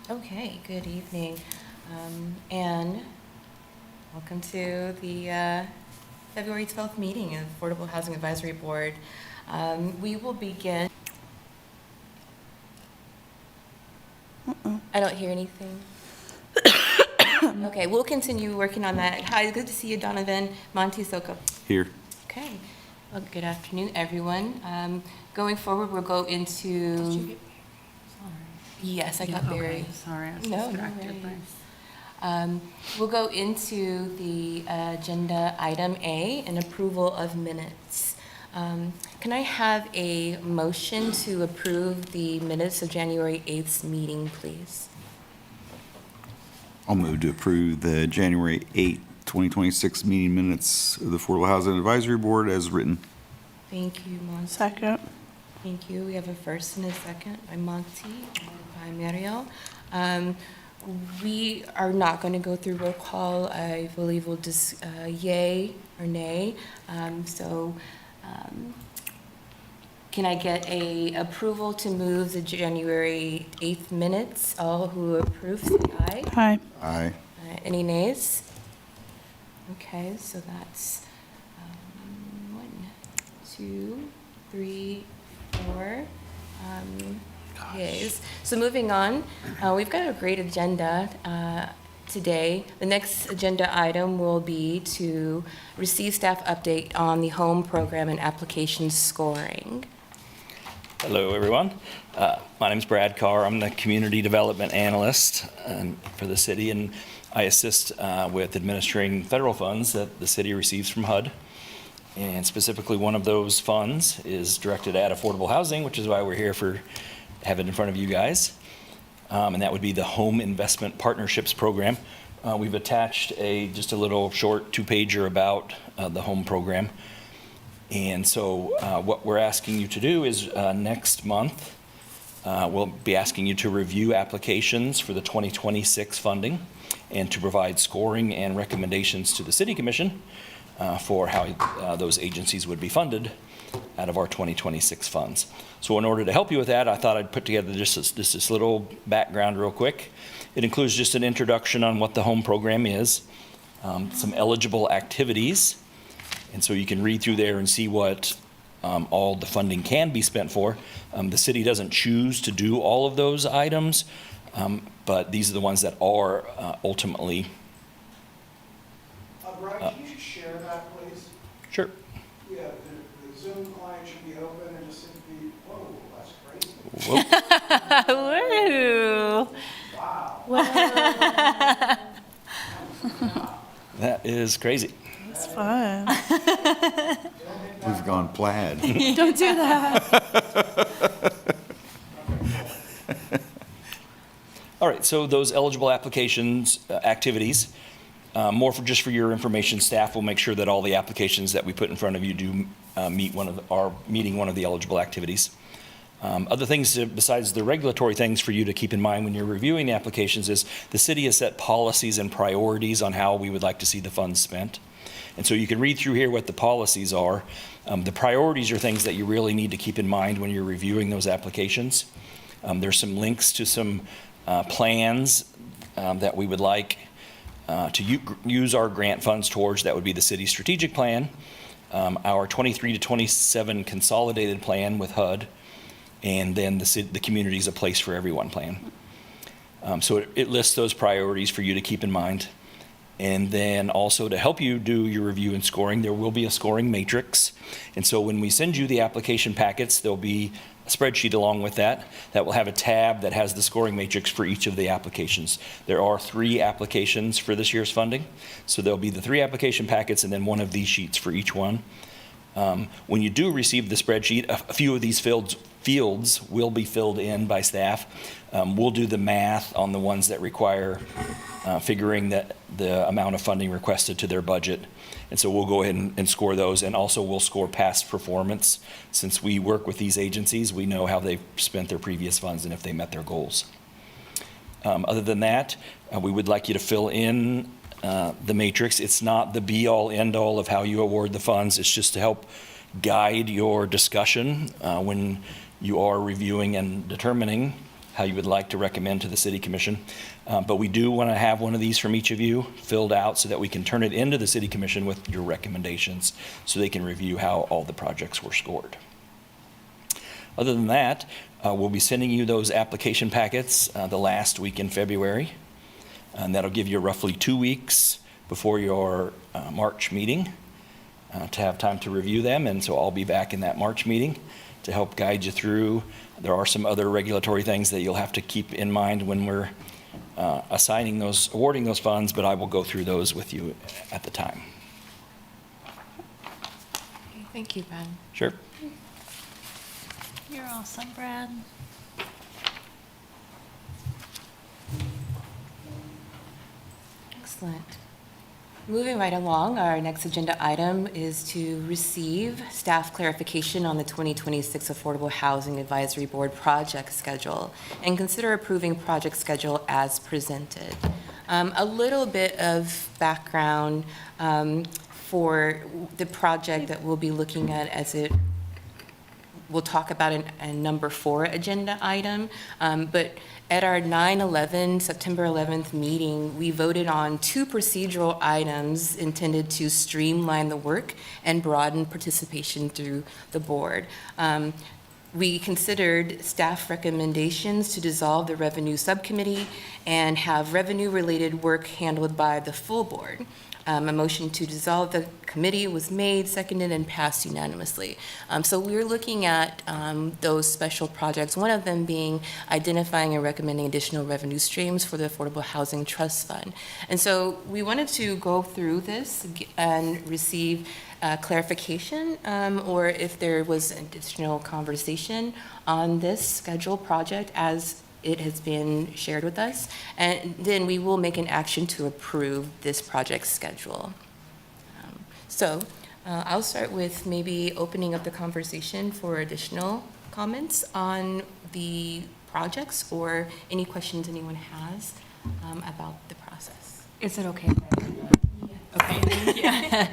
Okay, good evening. And welcome to the February 12th meeting of the Affordable Housing Advisory Board. We will begin. I don't hear anything. Okay, we'll continue working on that. Hi, good to see you, Donovan Montesoko. Here. Okay, well, good afternoon, everyone. Going forward, we'll go into. Yes, I got very. Sorry, I was No distracted. worries. We'll go into the agenda item A, an approval of minutes. Can I have a motion to approve the minutes of January 8th meeting, please? I'll move to approve the January 8, 2026 meeting minutes of the Affordable Housing Advisory Board as written. Thank you, Monty. Second. Thank you. We have a first and a second by Monty, by Muriel. We are not going to go through roll call. I believe we'll just yay or nay. Can I get a approval to move the January 8th minutes? All who approve, say aye. Hi. Aye. Any nays? Okay, so that's 1, 2, 3, 4 yays. So moving on, we've got a great agenda today. The next agenda item will be to receive staff update on the home program and application scoring. Hello, everyone. My name is Brad Carr. I'm the Community Development Analyst for the city, and I assist with administering federal funds that the city receives from HUD. And specifically, one of those funds is directed at affordable housing, which is why we're here for have it in front of you guys. And that would be the Home Investment Partnerships Program. We've attached just a little short 2-pager about the home program. And so what we're asking you to do is next month, we'll be asking you to review applications for the 2026 funding and to provide scoring and recommendations to the City Commission for how those agencies would be funded out of our 2026 funds. So in order to help you with that, I thought I'd put together just this little background real quick. It includes just an introduction on what the home program is, some eligible activities, and so you can read through there and see what all the funding can be spent for. The city doesn't choose to do all of those items, but these are the ones that are ultimately. Brad, can you share that, please? Sure. Yeah, the Zoom client should be open and just be, whoa, that's crazy. Whoop. Woo! Wow. That is crazy. It's fun. We've gone plaid. Don't do that. All right, so those eligible applications, activities, more just for your information, staff will make sure that all the applications that we put in front of you do meeting one of the eligible activities. Other things besides the regulatory things for you to keep in mind when you're reviewing the applications is the city has set policies and priorities on how we would like to see the funds spent. And so you can read through here what the policies are. The priorities are things that you really need to keep in mind when you're reviewing those applications. There's some links to some plans that we would like to use our grant funds towards. That would be the city's strategic plan, our 23 to 27 consolidated plan with HUD, and then the Communities a Place for Everyone plan. So it lists those priorities for you to keep in mind. And then also to help you do your review and scoring, there will be a scoring matrix. And so when we send you the application packets, there'll be a spreadsheet along with that will have a tab that has the scoring matrix for each of the applications. There are 3 applications for this year's funding. So there'll be the 3 application packets and then one of these sheets for each one. When you do receive the spreadsheet, a few of these fields will be filled in by staff. We'll do the math on the ones that require figuring that the amount of funding requested to their budget. And so we'll go ahead and score those, and also we'll score past performance. Since we work with these agencies, we know how they've spent their previous funds and if they met their goals. Other than that, we would like you to fill in the matrix. It's not the be-all, end-all of how you award the funds. It's just to help guide your discussion when you are reviewing and determining how you would like to recommend to the City Commission. But we do want to have one of these from each of you filled out so that we can turn it into the City Commission with your recommendations so they can review how all the projects were scored. Other than that, we'll be sending you those application packets the last week in February. And that'll give you roughly 2 weeks before your March meeting to have time to review them. And so I'll be back in that March meeting to help guide you through. There are some other regulatory things that you'll have to keep in mind when we're awarding those funds, but I will go through those with you at the time. Okay, thank you, Ben. Sure. You're awesome, Brad. Excellent. Moving right along, our next agenda item is to receive staff clarification on the 2026 Affordable Housing Advisory Board project schedule and consider approving project schedule as presented. A little bit of background for the project that we'll be looking at as we'll talk about a number 4 agenda item, but at our 9/11, September 11th meeting, we voted on 2 procedural items intended to streamline the work and broaden participation through the board. We considered staff recommendations to dissolve the revenue subcommittee and have revenue-related work handled by the full board. A motion to dissolve the committee was made, seconded, and passed unanimously. So we're looking at those special projects, one of them being identifying and recommending additional revenue streams for the Affordable Housing Trust Fund. And so we wanted to go through this and receive clarification, or if there was additional conversation on this schedule project as it has been shared with us, and then we will make an action to approve this project schedule. I'll start with maybe opening up the conversation for additional comments on the projects or any questions anyone has about the process. Is it okay? Okay.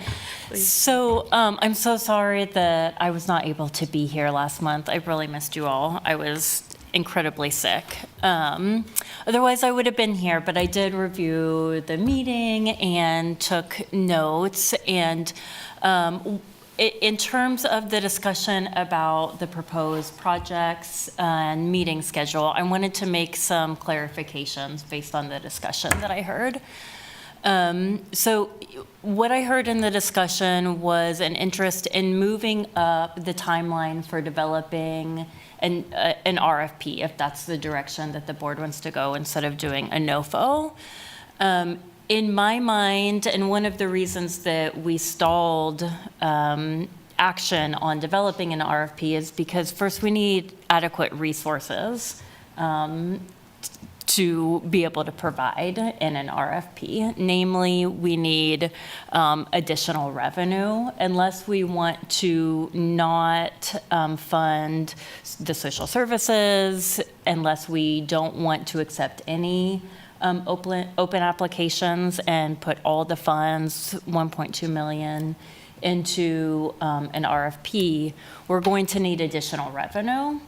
So I'm so sorry that I was not able to be here last month. I really missed you all. I was incredibly sick. Otherwise, I would have been here, but I did review the meeting and took notes. And in terms of the discussion about the proposed projects and meeting schedule, I wanted to make some clarifications based on the discussion that I heard. So what I heard in the discussion was an interest in moving up the timeline for developing an RFP, if that's the direction that the board wants to go, instead of doing a NOFO. In my mind, and one of the reasons that we stalled action on developing an RFP is because first we need adequate resources to be able to provide in an RFP. Namely, we need additional revenue unless we want to not fund the social services, unless we don't want to accept any open applications and put all the funds, 1.2 million, into an RFP, we're going to need additional revenue.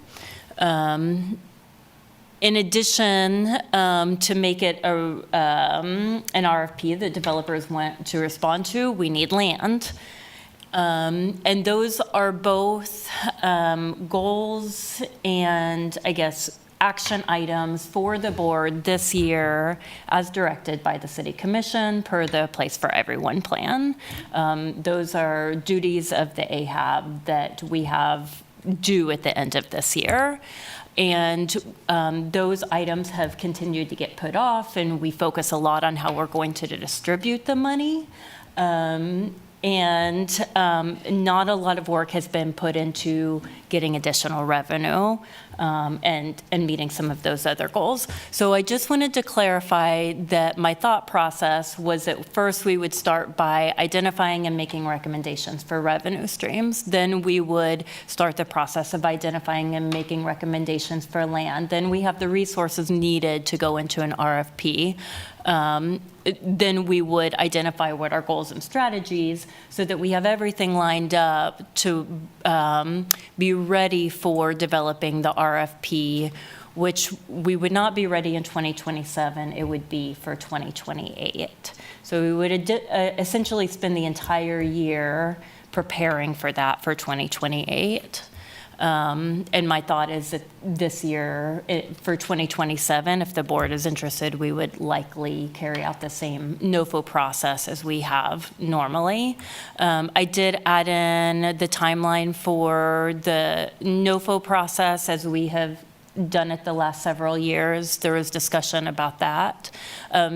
In addition, to make it an RFP that developers want to respond to, we need land. And those are both goals and, I guess, action items for the board this year as directed by the City Commission per the Place for Everyone plan. Those are duties of the AHAB that we have due at the end of this year. And those items have continued to get put off, and we focus a lot on how we're going to distribute the money. And not a lot of work has been put into getting additional revenue and meeting some of those other goals. So I just wanted to clarify that my thought process was that first we would start by identifying and making recommendations for revenue streams. Then we would start the process of identifying and making recommendations for land. Then we have the resources needed to go into an RFP. Then we would identify what our goals and strategies so that we have everything lined up to be ready for developing the RFP which we would not be ready in 2027, it would be for 2028. So we would essentially spend the entire year preparing for that for 2028. And my thought is that this year, for 2027, if the board is interested, we would likely carry out the same NOFO process as we have normally. I did add in the timeline for the NOFO process as we have done it the last several years. There was discussion about that.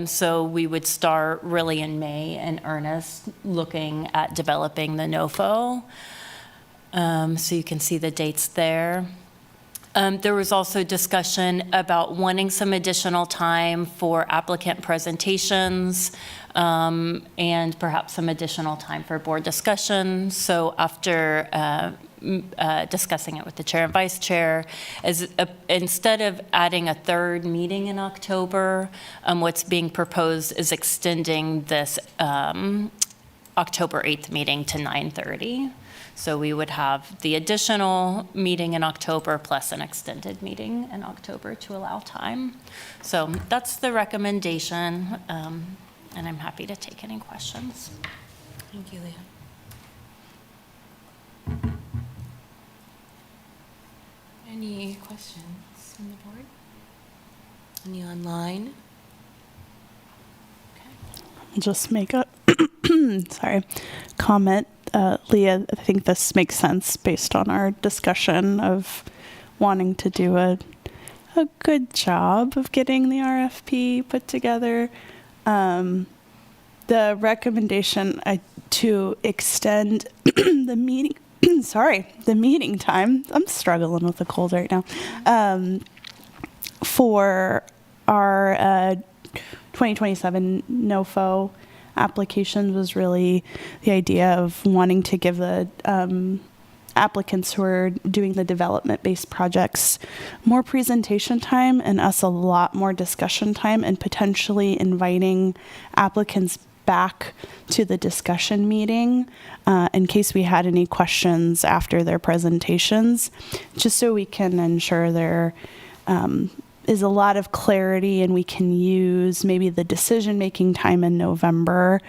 So we would start really in May in earnest looking at developing the NOFO. So you can see the dates there. There was also discussion about wanting some additional time for applicant presentations and perhaps some additional time for board discussion. So after discussing it with the chair and vice chair, instead of adding a third meeting in October, what's being proposed is extending this October 8th meeting to 9:30. So we would have the additional meeting in October plus an extended meeting in October to allow time. So that's the recommendation, and I'm happy to take any questions. Thank you, Leah. Any questions from the board? Any online? I'll just make a comment. Leah, I think this makes sense based on our discussion of wanting to do a good job of getting the RFP put together. The recommendation to extend the meeting, the meeting time, I'm struggling with a cold right now, for our 2027 NOFO applications was really the idea of wanting to give the applicants who are doing the development-based projects more presentation time and us a lot more discussion time, and potentially inviting applicants back to the discussion meeting in case we had any questions after their presentations, just so we can ensure there is a lot of clarity and we can use maybe the decision-making time in November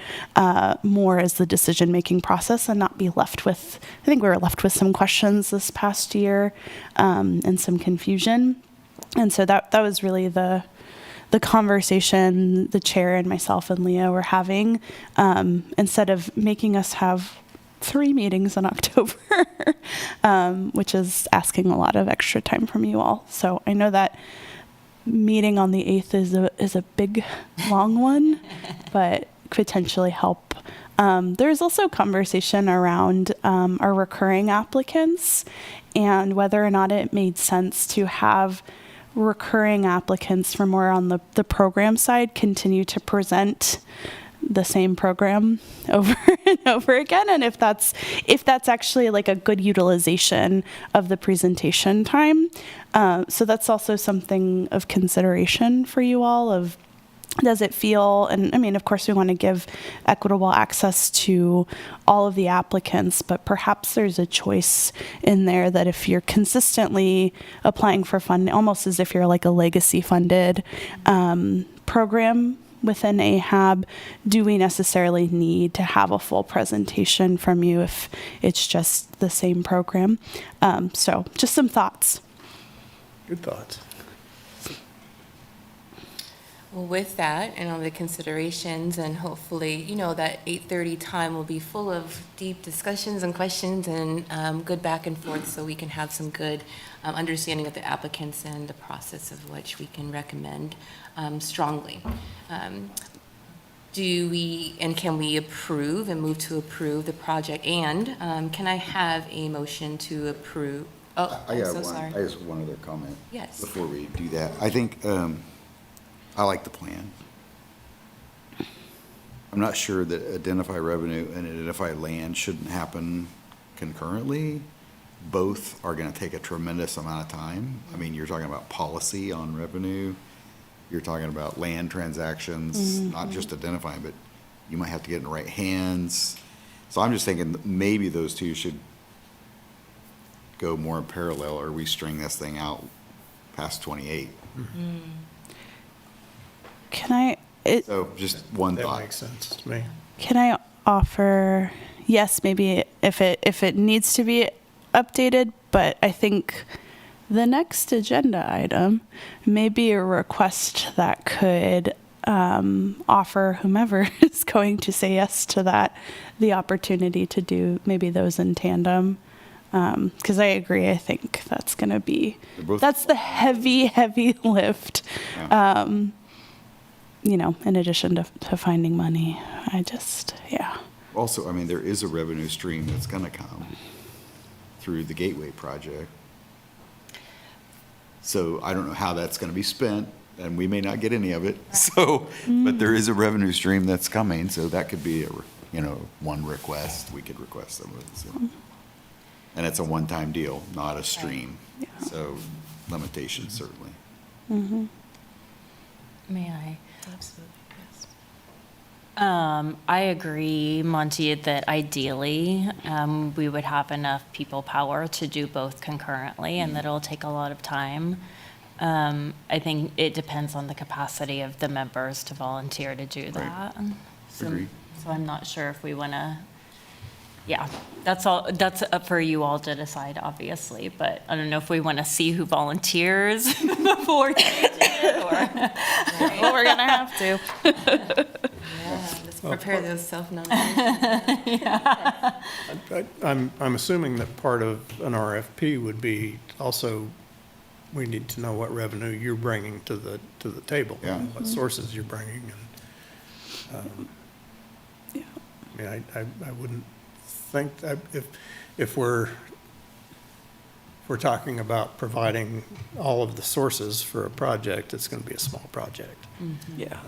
more as the decision-making process and not be left with, I think we were left with some questions this past year and some confusion. And so that was really the conversation the chair and myself and Leah were having, instead of making us have 3 meetings in October, which is asking a lot of extra time from you all. So I know that meeting on the 8th is a big, long one, but potentially help. There's also conversation around our recurring applicants and whether or not it made sense to have recurring applicants from more on the program side continue to present the same program over and over again, and if that's actually like a good utilization of the presentation time. So that's also something of consideration for you all of, does it feel, and I mean, of course we want to give equitable access to all of the applicants, but perhaps there's a choice in there that if you're consistently applying for funding, almost as if you're like a legacy funded program within AHAB, do we necessarily need to have a full presentation from you if it's just the same program? So just some thoughts. Good thoughts. Well, with that and all the considerations, and hopefully, that 8:30 time will be full of deep discussions and questions and good back and forth, so we can have some good understanding of the applicants and the process of which we can recommend strongly. Can we approve and move to approve the project? And can I have a motion to approve? Oh, I I'm got so one. sorry. I just one other comment. Yes. Before we do that, I think I like the plan. I'm not sure that identify revenue and identify land shouldn't happen concurrently. Both are going to take a tremendous amount of time. I mean, you're talking about policy on revenue. You're talking about land transactions, not just identifying, but you might have to get in the right hands. So I'm just thinking that maybe those two should go more in parallel, or we string this thing out past 28. So just one That thought. makes sense to me. Can I offer, yes, maybe if it needs to be updated, but I think the next agenda item may be a request that could offer whomever is going to say yes to that the opportunity to do maybe those in tandem. Because I agree, I think that's going to be, They're both- that's the heavy lift. Yeah. In addition to finding money. Yeah. Also, I mean, there is a revenue stream that's going to come through the Gateway project. So I don't know how that's going to be spent, and we may not get any of it. So, but there is a revenue stream that's coming, so that could be one request. We could request some of it. So. And it's a one-time deal, not a stream. Yeah. So limitations certainly. May I? Absolutely, yes. I agree, Monty, that ideally, we would have enough people power to do both concurrently, and that it'll take a lot of time. I think it depends on the capacity of the members to volunteer to do that. Agreed. So I'm not sure if we want to, that's up for you all to decide, obviously, but I don't know if we want to see who volunteers before changing it, or. Well, we're going to have to. Yeah, let's prepare those self-nominations. I'm assuming that part of an RFP would be also, we need to know what revenue you're bringing to the table. Yeah. What sources you're bringing. And Yeah. I mean, I wouldn't think that if we're talking about providing all of the sources for a project, it's going to be a small project. Yeah.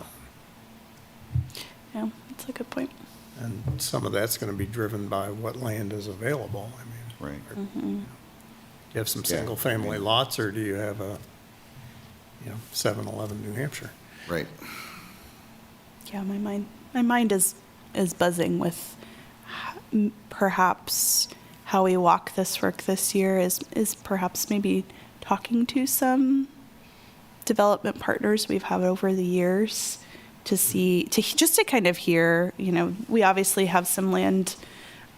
Yeah, that's a good point. And some of that's going to be driven by what land is available. I mean, Right. do you have some Yeah. single-family lots, or do you have a 7-Eleven New Hampshire? Right. Yeah, my mind is buzzing with perhaps how we walk this work this year is perhaps maybe talking to some development partners we've had over the years to kind of hear, we obviously have some land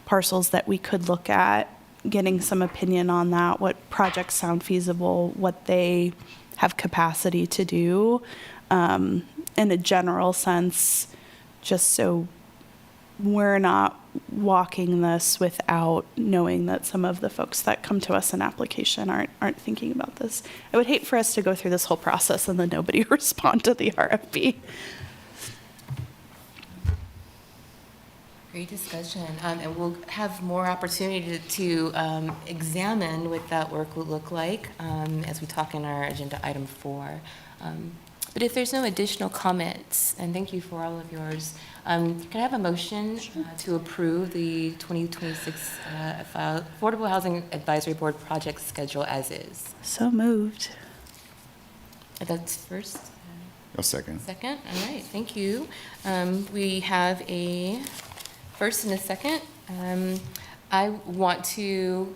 parcels that we could look at, getting some opinion on that, what projects sound feasible, what they have capacity to do, in a general sense, just so we're not walking this without knowing that some of the folks that come to us in application aren't thinking about this. I would hate for us to go through this whole process and then nobody respond to the RFP. Great discussion, and we'll have more opportunity to examine what that work will look like as we talk in our agenda item 4. But if there's no additional comments, and thank you for all of yours, can I have a motion to approve the 2026 Affordable Housing Advisory Board project schedule as is? So moved. That's first. A second. Second, all right, thank you. We have a first and a second. I want to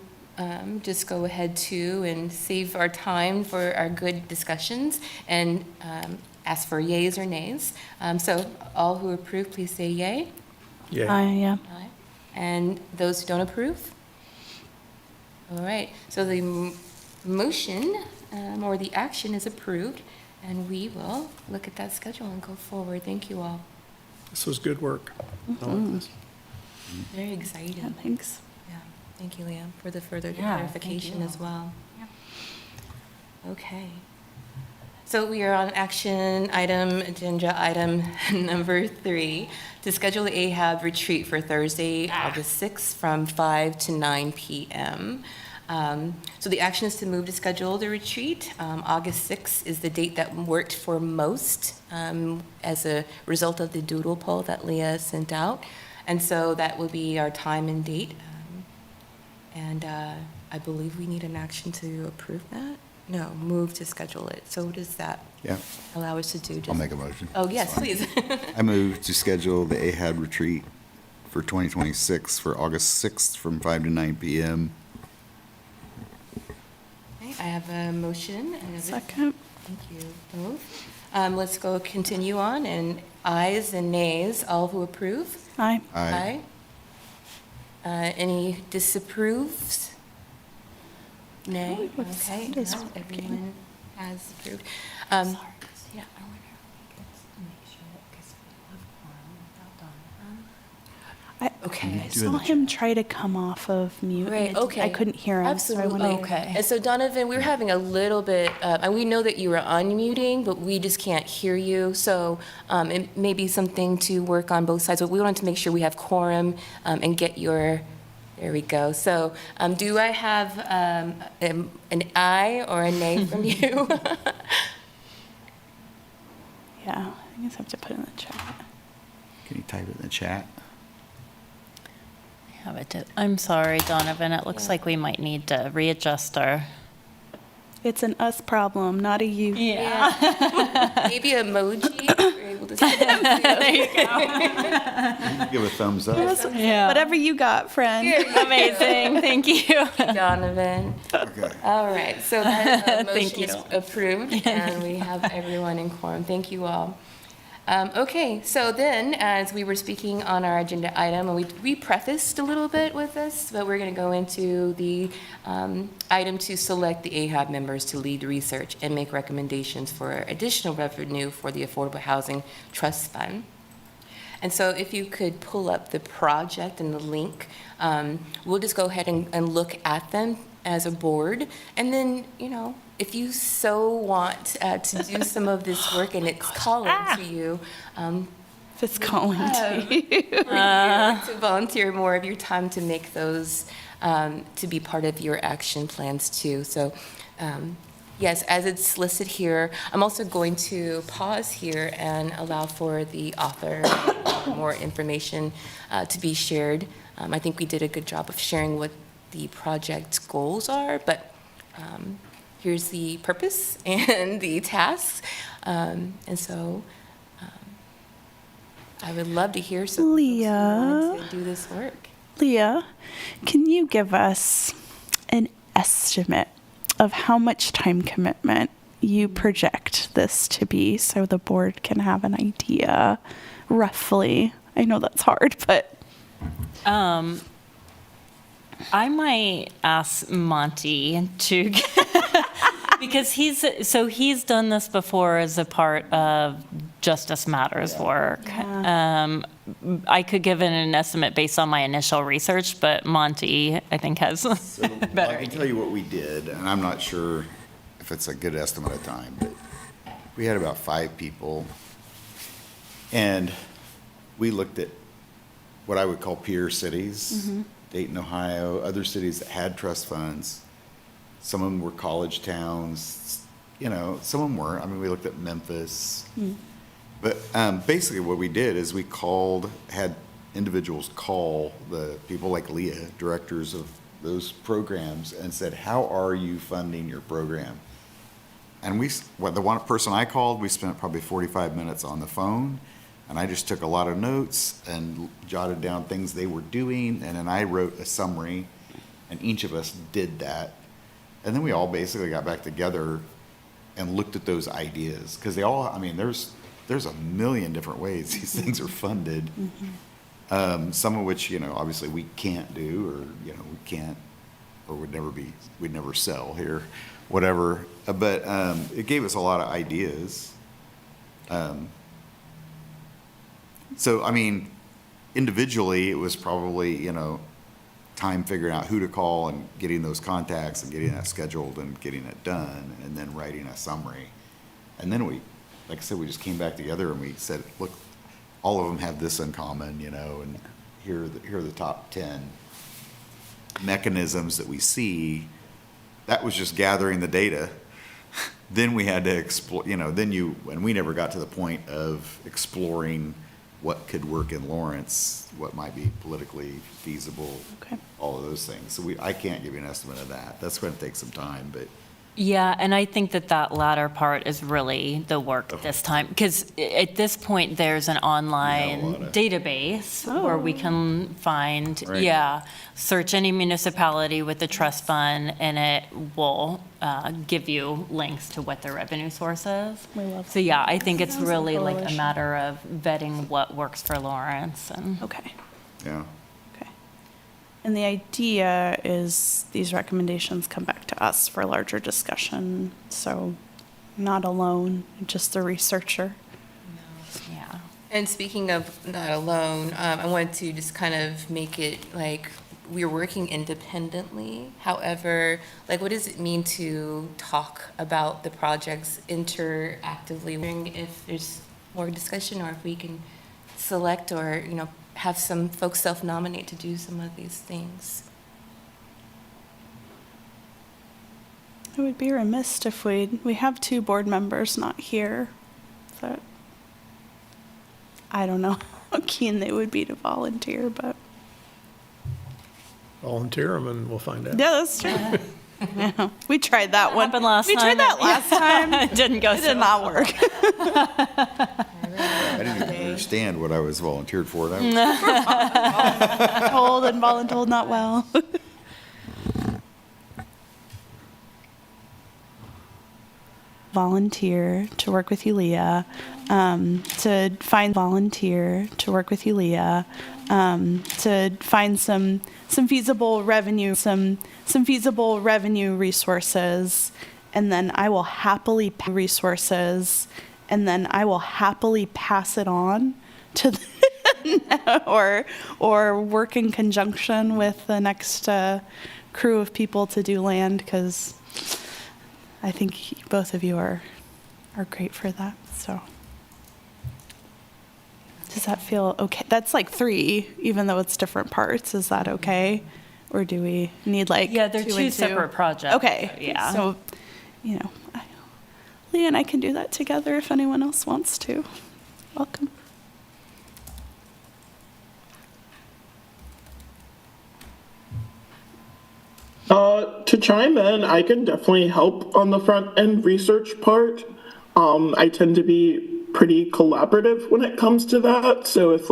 just go ahead too and save our time for our good discussions and ask for yays or nays. So all who approve, please say yay. Yeah. Yeah. Aye. And those who don't approve? All right, so the motion or the action is approved, and we will look at that schedule and go forward. Thank you all. This was good work. I like this. Very exciting. Yeah, thanks. Yeah, thank you, Leah, for the further Yeah, thank clarification you. as well. Okay. So we are on action item, agenda item number 3, to schedule the AHAB retreat for Thursday, August 6th from 5 to 9 p.m. So the action is to move to schedule the retreat. August 6th is the date that worked for most as a result of the doodle poll that Leah sent out. And so that will be our time and date. And I believe we need an action to approve that? No, move to schedule it. So what does that Yeah. allow us to do? I'll Just- make a motion. Oh, yes, That's fine. please. I move to schedule the AHAB retreat for 2026 for August 6th from 5 to 9 p.m. Okay, I have a motion. and a Second. Thank you both. Let's go continue on, and ayes and nays, all who approve? Aye. Aye. Any disapproves? Nay? Really, what Okay, sound is yeah, working? everyone has approved. Yeah, I wonder if we can make sure, because we have quorum without Donovan. Okay. I saw him try to come off of mute. and Right, it- okay. I couldn't hear him. So I Absolutely. wanted- Okay. And so Donovan, we're having a little bit, and we know that you were unmuting, but we just can't hear you. So it may be something to work on both sides, but we wanted to make sure we have quorum and get your, there we go. So do I have an aye or a nay from you? Yeah, I guess I have to put it in the chat. Can you type it in the chat? Have it. I'm sorry, Donovan. It looks like we might need to readjust our. It's an us problem, not a you. Yeah. Maybe emoji? if you're able to see that. There you go. You can give a thumbs up. Yeah. Whatever you got, friend. Amazing. Thank you. Donovan. Okay. All right, so that Thank motion is you. approved, and we have everyone in quorum. Thank you all. Okay, so then, as we were speaking on our agenda item, and we prefaced a little bit with this, but we're going to go into the item to select the AHAB members to lead research and make recommendations for additional revenue for the Affordable Housing Trust Fund. And so if you could pull up the project and the link, we'll just go ahead and look at them as a board. And then, if you so want to do some of this work and it's calling to you, If it's calling to you. to volunteer more of your time to make those, to be part of your action plans too. So, yes, as it's listed here, I'm also going to pause here and allow for the author more information to be shared. I think we did a good job of sharing what the project's goals are, but here's the purpose and the tasks. And so I would love to hear some folks who want to do this work. Leah, can you give us an estimate of how much time commitment you project this to be so the board can have an idea roughly? I know that's hard, but I might ask Monty to, because he's done this before as a part of Justice Matters work. I could give it an estimate based on my initial research, but Monty, I think, has So better. I can tell you what we did, and I'm not sure if it's a good estimate of time, but we had about 5 people. And we looked at what I would call peer cities, Dayton, Ohio, other cities that had trust funds. Some of them were college towns, some of them weren't. I mean, we looked at Memphis. But basically what we did is we had individuals call the people like Leah, directors of those programs, and said, how are you funding your program? And the one person I called, we spent probably 45 minutes on the phone, and I just took a lot of notes and jotted down things they were doing, and then I wrote a summary, and each of us did that. And then we all basically got back together and looked at those ideas, because there's a million different ways these things are funded. Some of which, obviously we can't do, or, we can't, or we'd never sell here, whatever. But it gave us a lot of ideas. So, individually, it was probably, time figuring out who to call and getting those contacts and getting that scheduled and getting it done, and then writing a summary. And then like I said, we just came back together and we said, look, all of them have this in common, and here are the top 10 mechanisms that we see. That was just gathering the data. Then we had to explore, and we never got to the point of exploring what could work in Lawrence, what might be politically feasible, Okay. all of those things. So I can't give you an estimate of that. That's going to take some time, but Yeah, and I think that that latter part is really the work this time, because at this point, there's an online lot of- database where we can find, Right. yeah, search any municipality with the trust fund, and it will give you links to what their revenue source is. We love So, yeah, I think it's Sounds like really like a coalition. matter of vetting what works for Lawrence, and Okay. Yeah. Okay. And the idea is these recommendations come back to us for larger discussion. So not alone, just the researcher. yeah. And speaking of not alone, I wanted to just kind of make it like we're working independently. However, like, what does it mean to talk about the projects interactively? Wondering if there's more discussion, or if we can select or, have some folks self-nominate to do some of these things. It would be remiss if we have 2 board members not here. That I don't know how keen they would be to volunteer, but Volunteer them and we'll find out. yeah, that's true. Yeah, we tried that one. Happened last we tried time. that last time. It didn't go It so did not work. I didn't even understand what I was volunteered for. That was- Told and voluntold not well. Volunteer to work with you, Leah. To find volunteer to work with you, Leah. To find some feasible revenue, some feasible revenue resources, and then I will happily resources, and then I will happily pass it on to the or work in conjunction with the next crew of people to do land, because I think both of you are great for that. So does that feel okay? That's like 3, even though it's different parts. Is that okay? Or do we need like Yeah, they're 2 two and 2? separate projects. Okay. Yeah. So, Leah and I can do that together if anyone else wants to. Welcome. To chime in, I can definitely help on the front end research part. I tend to be pretty collaborative when it comes to that. So if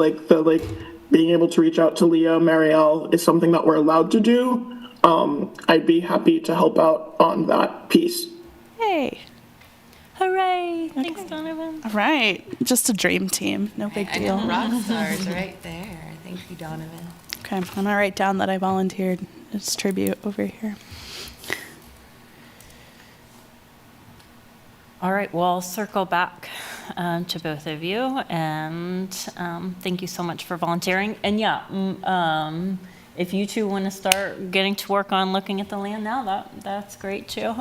being able to reach out to Leah, Marielle is something that we're allowed to do, I'd be happy to help out on that piece. Hey. Hooray! Thanks, Donovan. All right. Just a dream team. No big I deal. know, rock stars right there. Thank you, Donovan. Okay. I'm going to write down that I volunteered. It's tribute over here. All right, well, I'll circle back to both of you, and thank you so much for volunteering. And yeah, if you two want to start getting to work on looking at the land now, that's great too.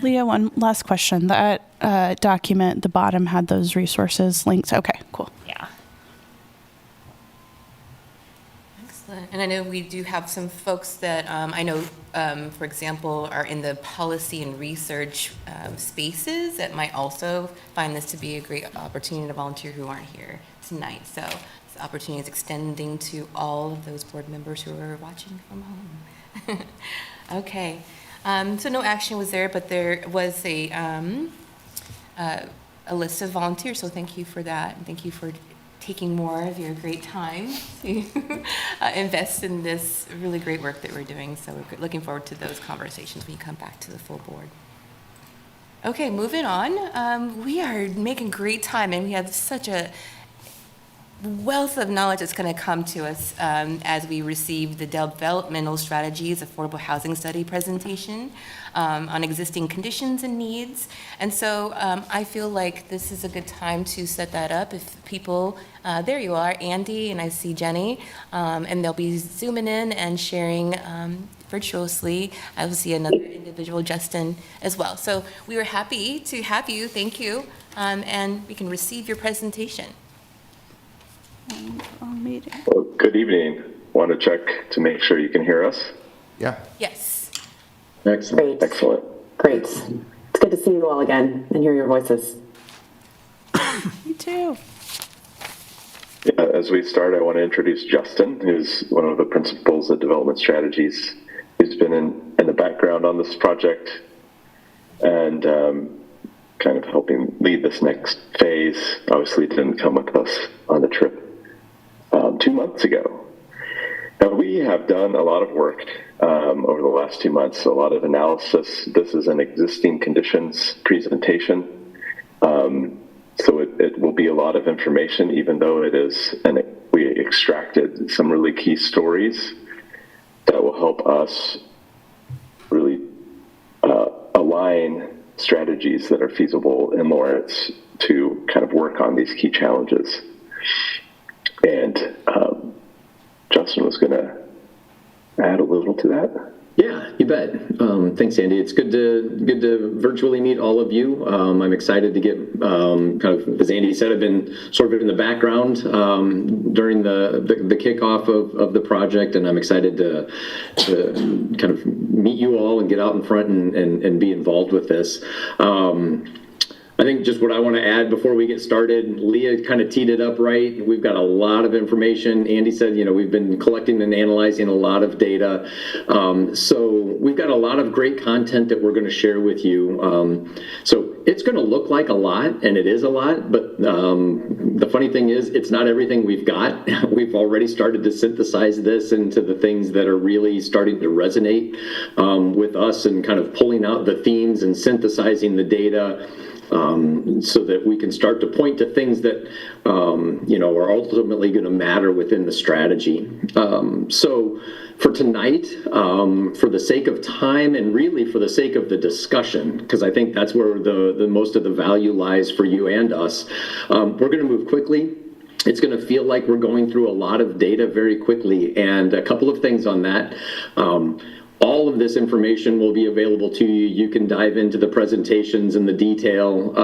Leah, one last question. That document, the bottom had those resources links. Okay, cool. Yeah. Excellent. And I know we do have some folks that I know, for example, are in the policy and research spaces that might also find this to be a great opportunity to volunteer who aren't here tonight. So this opportunity is extending to all of those board members who are watching from home. Okay. So no action was there, but there was a list of volunteers. So thank you for that. And thank you for taking more of your great time to invest in this really great work that we're doing. So we're looking forward to those conversations when you come back to the full board. Okay, moving on. We are making great time, and we have such a wealth of knowledge that's going to come to us as we receive the Developmental Strategies Affordable Housing Study presentation on existing conditions and needs. And so I feel like this is a good time to set that up. If people, there you are, Andy, and I see Jenny, and they'll be zooming in and sharing virtuously. I will see another individual, Justin, as well. So we were happy to have you. Thank you. And we can receive your presentation. Meeting. Well, good evening. Want to check to make sure you can hear us? Yeah. Yes. Excellent. Great. Excellent. Great. It's good to see you all again and hear your voices. Me too. Yeah, as we start, I want to introduce Justin, who's one of the principals at Development Strategies. He's been in the background on this project and kind of helping lead this next phase. Obviously didn't come with us on the trip 2 months ago. Now, we have done a lot of work over the last 2 months, a lot of analysis. This is an existing conditions presentation. So it will be a lot of information, even though it is, and we extracted some really key stories that will help us really align strategies that are feasible in Lawrence to kind of work on these key challenges. And Justin was going to add a little to that. Yeah, you bet. Thanks, Andy. It's good to virtually meet all of you. I'm excited to get kind of, as Andy said, I've been sort of in the background during the kickoff of the project, and I'm excited to kind of meet you all and get out in front and be involved with this. I think just what I want to add before we get started, Leah kind of teed it up right. We've got a lot of information. Andy said, we've been collecting and analyzing a lot of data. So we've got a lot of great content that we're going to share with you. So it's going to look like a lot, and it is a lot, but the funny thing is it's not everything we've got. We've already started to synthesize this into the things that are really starting to resonate with us, and kind of pulling out the themes and synthesizing the data so that we can start to point to things that, are ultimately going to matter within the strategy. So for tonight, for the sake of time and really for the sake of the discussion, because I think that's where the most of the value lies for you and us, we're going to move quickly. It's going to feel like we're going through a lot of data very quickly, and a couple of things on that. All of this information will be available to you. You can dive into the presentations and the detail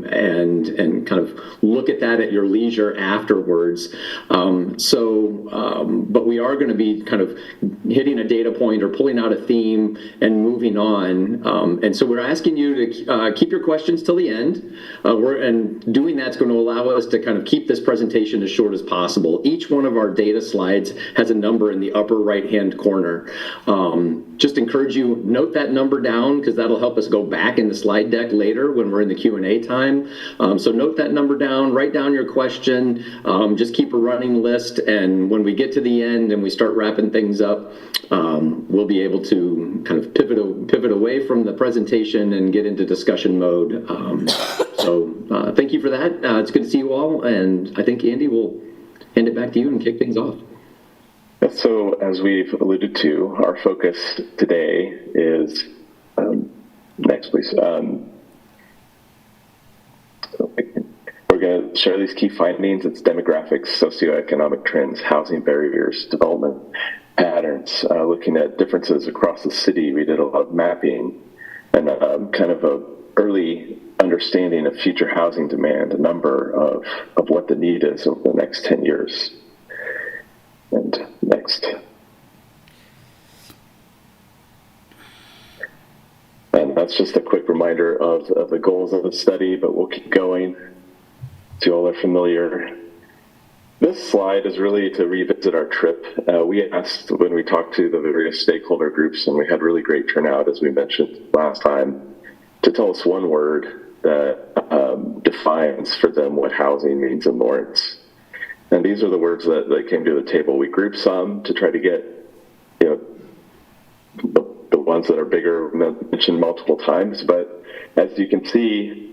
and kind of look at that at your leisure afterwards. But we are going to be kind of hitting a data point or pulling out a theme and moving on. And so we're asking you to keep your questions till the end. And doing that's going to allow us to kind of keep this presentation as short as possible. Each one of our data slides has a number in the upper right-hand corner. Just encourage you, note that number down, because that'll help us go back in the slide deck later when we're in the Q&A time. So note that number down, write down your question, just keep a running list, and when we get to the end and we start wrapping things up, we'll be able to kind of pivot away from the presentation and get into discussion mode. So thank you for that. It's good to see you all, and I think Andy will hand it back to you and kick things off. So as we've alluded to, our focus today is, next please, we're going to share these key findings. It's demographics, socioeconomic trends, housing barriers, development patterns, looking at differences across the city. We did a lot of mapping and kind of a early understanding of future housing demand, a number of what the need is over the next 10 years. And next. And that's just a quick reminder of the goals of the study, but we'll keep going. So you all are familiar. This slide is really to revisit our trip. We asked when we talked to the various stakeholder groups, and we had really great turnout, as we mentioned last time, to tell us one word that defines for them what housing means in Lawrence. And these are the words that came to the table. We grouped some to try to get, the ones that are bigger mentioned multiple times. But as you can see,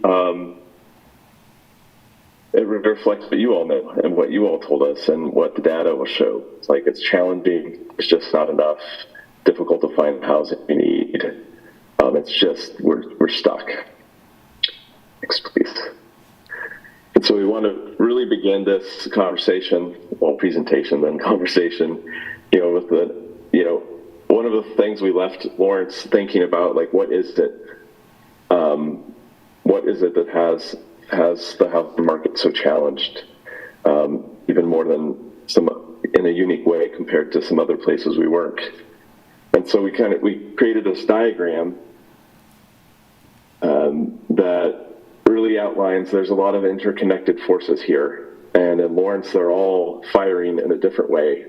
it reflects what you all know and what you all told us and what the data will show. It's like it's challenging. It's just not enough. Difficult to find housing we need. It's just we're stuck. Next, please. And so we want to really begin this conversation, presentation, then conversation, with one of the things we left Lawrence thinking about, like, what is it that has the housing market so challenged, even more than in a unique way compared to some other places we work. And so we created this diagram that really outlines there's a lot of interconnected forces here, and in Lawrence they're all firing in a different way.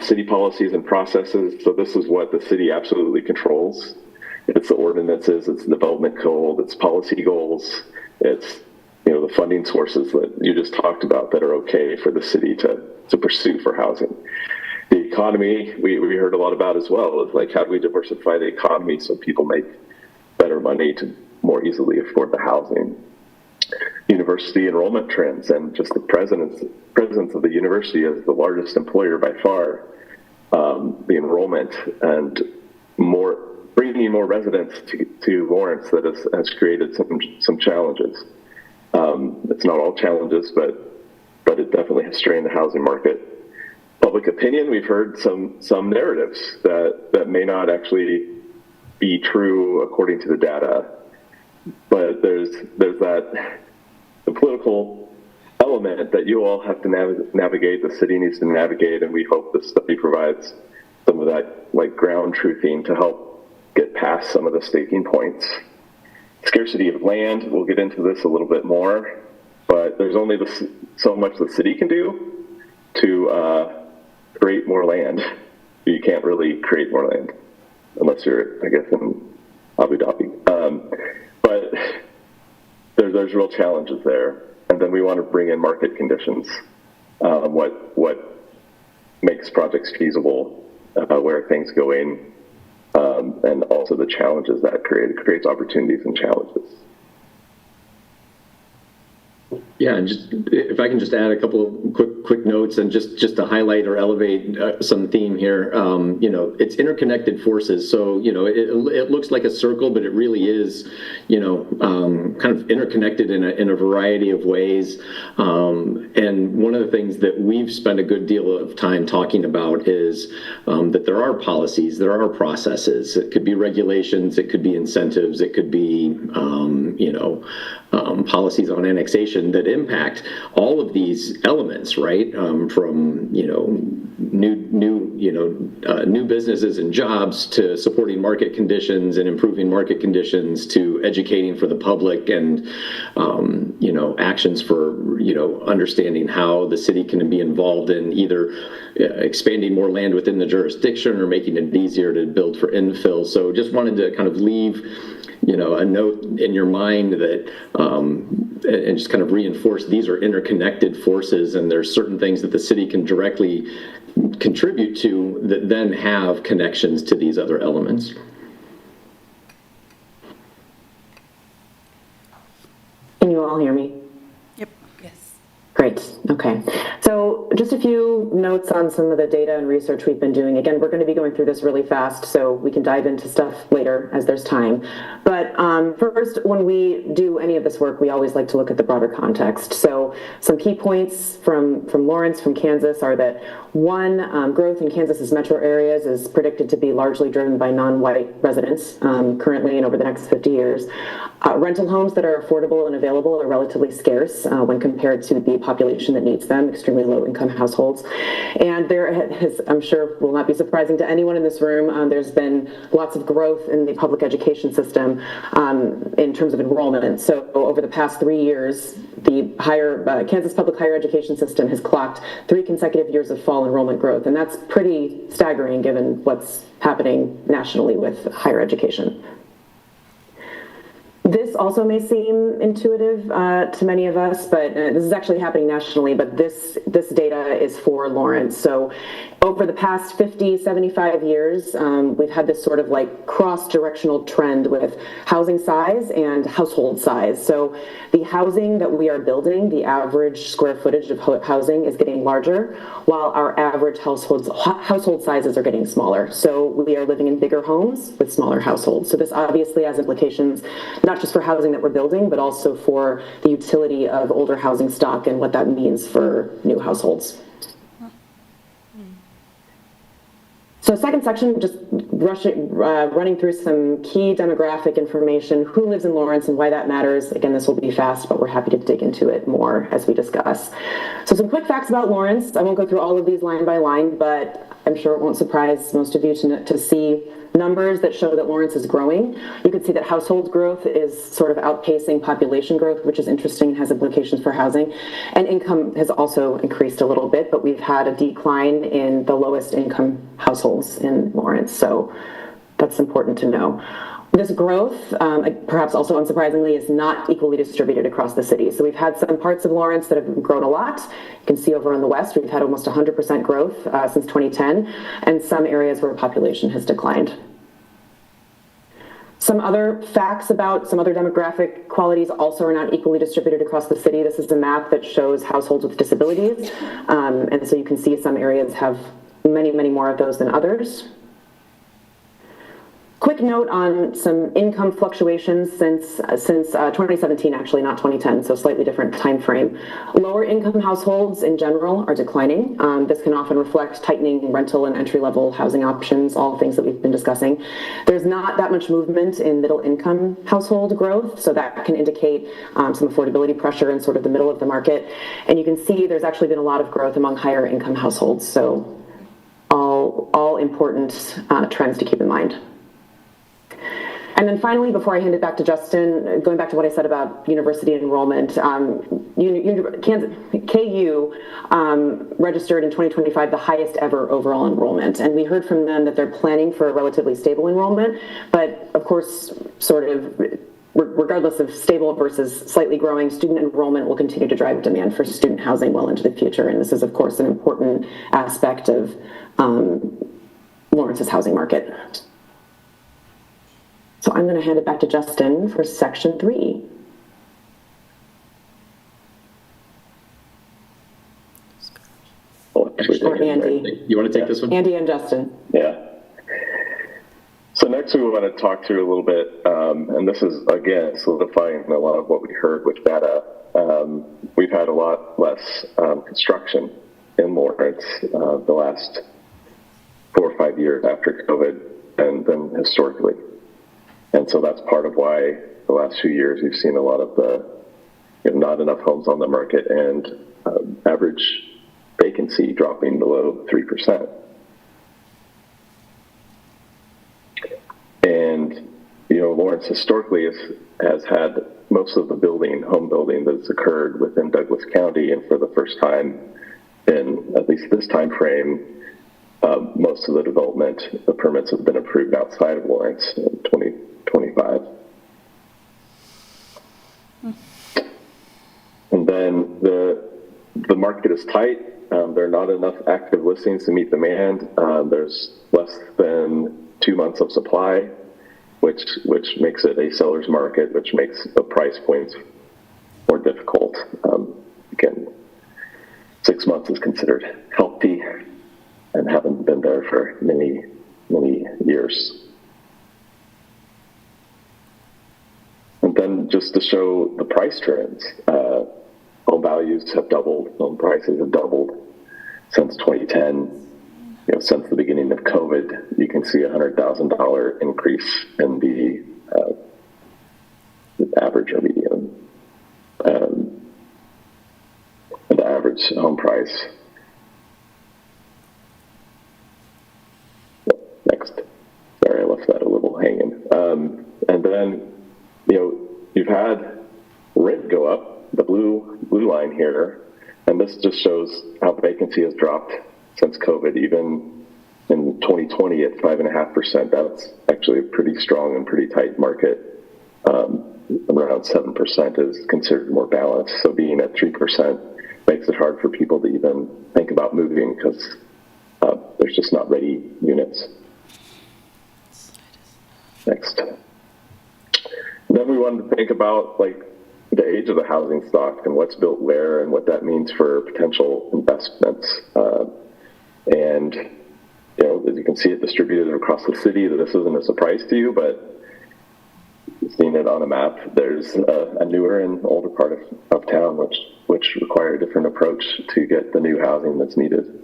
City policies and processes, so this is what the city absolutely controls. It's the ordinances, it's the development code, it's policy goals, it's the funding sources that you just talked about that are okay for the city to pursue for housing. The economy, we heard a lot about as well, is like how do we diversify the economy so people make better money to more easily afford the housing. University enrollment trends and just the presence of the university as the largest employer by far, the enrollment and bringing more residents to Lawrence that has created some challenges. It's not all challenges, but it definitely has strained the housing market. Public opinion, we've heard some narratives that may not actually be true according to the data, but there's the political element that you all have to navigate, the city needs to navigate, and we hope this study provides some of that like ground truthing to help get past some of the sticking points. Scarcity of land, we'll get into this a little bit more, but there's only so much the city can do to create more land. You can't really create more land unless you're, I guess, in Abu Dhabi. But there's real challenges there. And then we want to bring in market conditions, what makes projects feasible, where things go in, and also the challenges that creates opportunities and challenges. Yeah, and just if I can just add a couple of quick notes and just to highlight or elevate some theme here. It's interconnected forces. So it looks like a circle, but it really is kind of interconnected in a variety of ways. And one of the things that we've spent a good deal of time talking about is that there are policies, there are processes. It could be regulations, it could be incentives, it could be policies on annexation that impact all of these elements, right? From new businesses and jobs to supporting market conditions and improving market conditions to educating for the public and actions for understanding how the city can be involved in either expanding more land within the jurisdiction or making it easier to build for infill. So just wanted to kind of leave a note in your mind that, and just kind of reinforce these are interconnected forces, and there's certain things that the city can directly contribute to that then have connections to these other elements. Can you all hear me? Yep. Yes. Great. Okay. So just a few notes on some of the data and research we've been doing. Again, we're going to be going through this really fast, so we can dive into stuff later as there's time. But first, when we do any of this work, we always like to look at the broader context. So some key points from Lawrence, from Kansas, are that one, growth in Kansas's metro areas is predicted to be largely driven by non-white residents currently and over the next 50 years. Rental homes that are affordable and available are relatively scarce when compared to the population that needs them, extremely low-income households. And there has, I'm sure will not be surprising to anyone in this room, there's been lots of growth in the public education system in terms of enrollment. So over the past 3 years, the Kansas public higher education system has clocked 3 consecutive years of fall enrollment growth. And that's pretty staggering given what's happening nationally with higher education. This also may seem intuitive to many of us, but this is actually happening nationally, but this data is for Lawrence. So over the past 50, 75 years, we've had this sort of like cross-directional trend with housing size and household size. So the housing that we are building, the average square footage of housing is getting larger, while our average household sizes are getting smaller. So we are living in bigger homes with smaller households. So this obviously has implications, not just for housing that we're building, but also for the utility of older housing stock and what that means for new households. So second section, just running through some key demographic information, who lives in Lawrence and why that matters. Again, this will be fast, but we're happy to dig into it more as we discuss. So some quick facts about Lawrence. I won't go through all of these line by line, but I'm sure it won't surprise most of you to see numbers that show that Lawrence is growing. You can see that household growth is sort of outpacing population growth, which is interesting, has implications for housing. And income has also increased a little bit, but we've had a decline in the lowest income households in Lawrence. So that's important to know. This growth, perhaps also unsurprisingly, is not equally distributed across the city. So we've had some parts of Lawrence that have grown a lot. You can see over on the west, we've had almost 100% growth since 2010, and some areas where population has declined. Some other facts about some other demographic qualities also are not equally distributed across the city. This is a map that shows households with disabilities. And so you can see some areas have many, many more of those than others. Quick note on some income fluctuations since 2017, actually, not 2010, so slightly different time frame. Lower income households in general are declining. This can often reflect tightening rental and entry-level housing options, all things that we've been discussing. There's not that much movement in middle income household growth, so that can indicate some affordability pressure in sort of the middle of the market. And you can see there's actually been a lot of growth among higher income households, so all important trends to keep in mind. And then finally, before I hand it back to Justin, going back to what I said about university enrollment, KU registered in 2025 the highest ever overall enrollment. And we heard from them that they're planning for a relatively stable enrollment, but of course, sort of regardless of stable versus slightly growing, student enrollment will continue to drive demand for student housing well into the future. And this is, of course, an important aspect of Lawrence's housing market. So I'm going to hand it back to Justin for section 3. Or Andy. You want to take this one? Andy and Justin. Yeah. So next we want to talk through a little bit, and this is, again, solidifying a lot of what we heard with data. We've had a lot less construction in Lawrence the last 4 or 5 years after COVID than historically. And so that's part of why the last few years we've seen a lot of the not enough homes on the market and average vacancy dropping below 3%. And, Lawrence historically has had most of the home building that's occurred within Douglas County, and for the first time in at least this time frame, most of the development, the permits have been approved outside of Lawrence in 2025. And then the market is tight. There are not enough active listings to meet demand. There's less than 2 months of supply, which makes it a seller's market, which makes the price points more difficult. Again, 6 months is considered healthy and haven't been there for many, many years. And then just to show the price trends, home values have doubled, home prices have doubled since 2010. Since the beginning of COVID, you can see a $100,000 increase in the average or median, and the average home price. Next. Sorry, I left that a little hanging. And then, you've had rent go up, the blue line here, and this just shows how vacancy has dropped since COVID. Even in 2020 at 5.5%, that's actually a pretty strong and pretty tight market. Around 7% is considered more balanced. So being at 3% makes it hard for people to even think about moving because there's just not ready units. Next. Then we wanted to think about the age of the housing stock and what's built where and what that means for potential investments. And, as you can see it distributed across the city, that this isn't a surprise to you, but seeing it on a map, there's a newer and older part of town which require a different approach to get the new housing that's needed.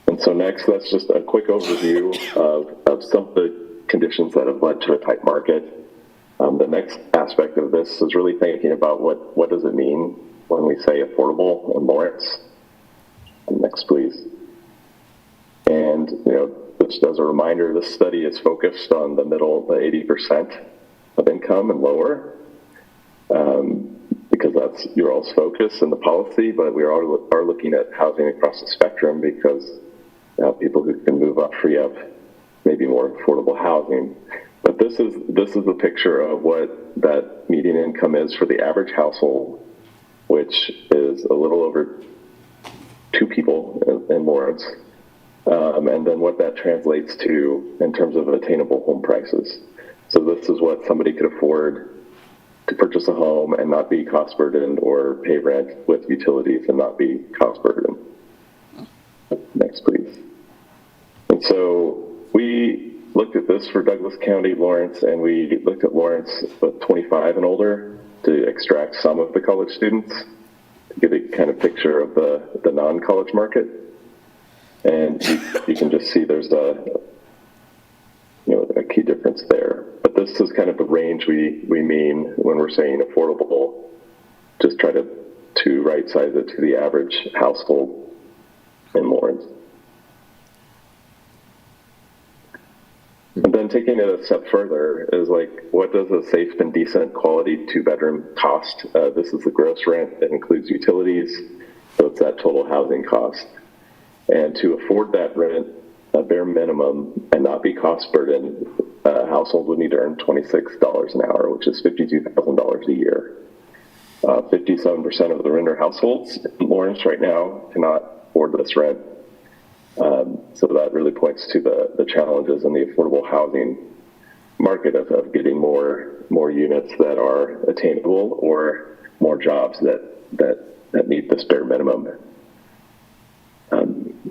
And so next, that's just a quick overview of some of the conditions that have led to a tight market. The next aspect of this is really thinking about what does it mean when we say affordable in Lawrence. Next, please. And, just as a reminder, this study is focused on the middle, the 80% of income and lower, because that's your all's focus in the policy, but we are looking at housing across the spectrum because people who can move up, free up maybe more affordable housing. But this is a picture of what that median income is for the average household, which is a little over 2 people in Lawrence, and then what that translates to in terms of attainable home prices. So this is what somebody could afford to purchase a home and not be cost burdened, or pay rent with utilities and not be cost burdened. Next, please. And so we looked at this for Douglas County, Lawrence, and we looked at Lawrence with 25 and older to extract some of the college students, to get a kind of picture of the non-college market. And you can just see there's a key difference there. But this is kind of the range we mean when we're saying affordable. Just try to right size it to the average household in Lawrence. And then taking it a step further is like, what does a safe and decent quality 2-bedroom cost? This is the gross rent that includes utilities, so it's that total housing cost. And to afford that rent, a bare minimum, and not be cost burdened, a household would need to earn $26 an hour, which is $52,000 a year. 57% of the renter households in Lawrence right now cannot afford this rent. So that really points to the challenges in the affordable housing market of getting more units that are attainable, or more jobs that meet this bare minimum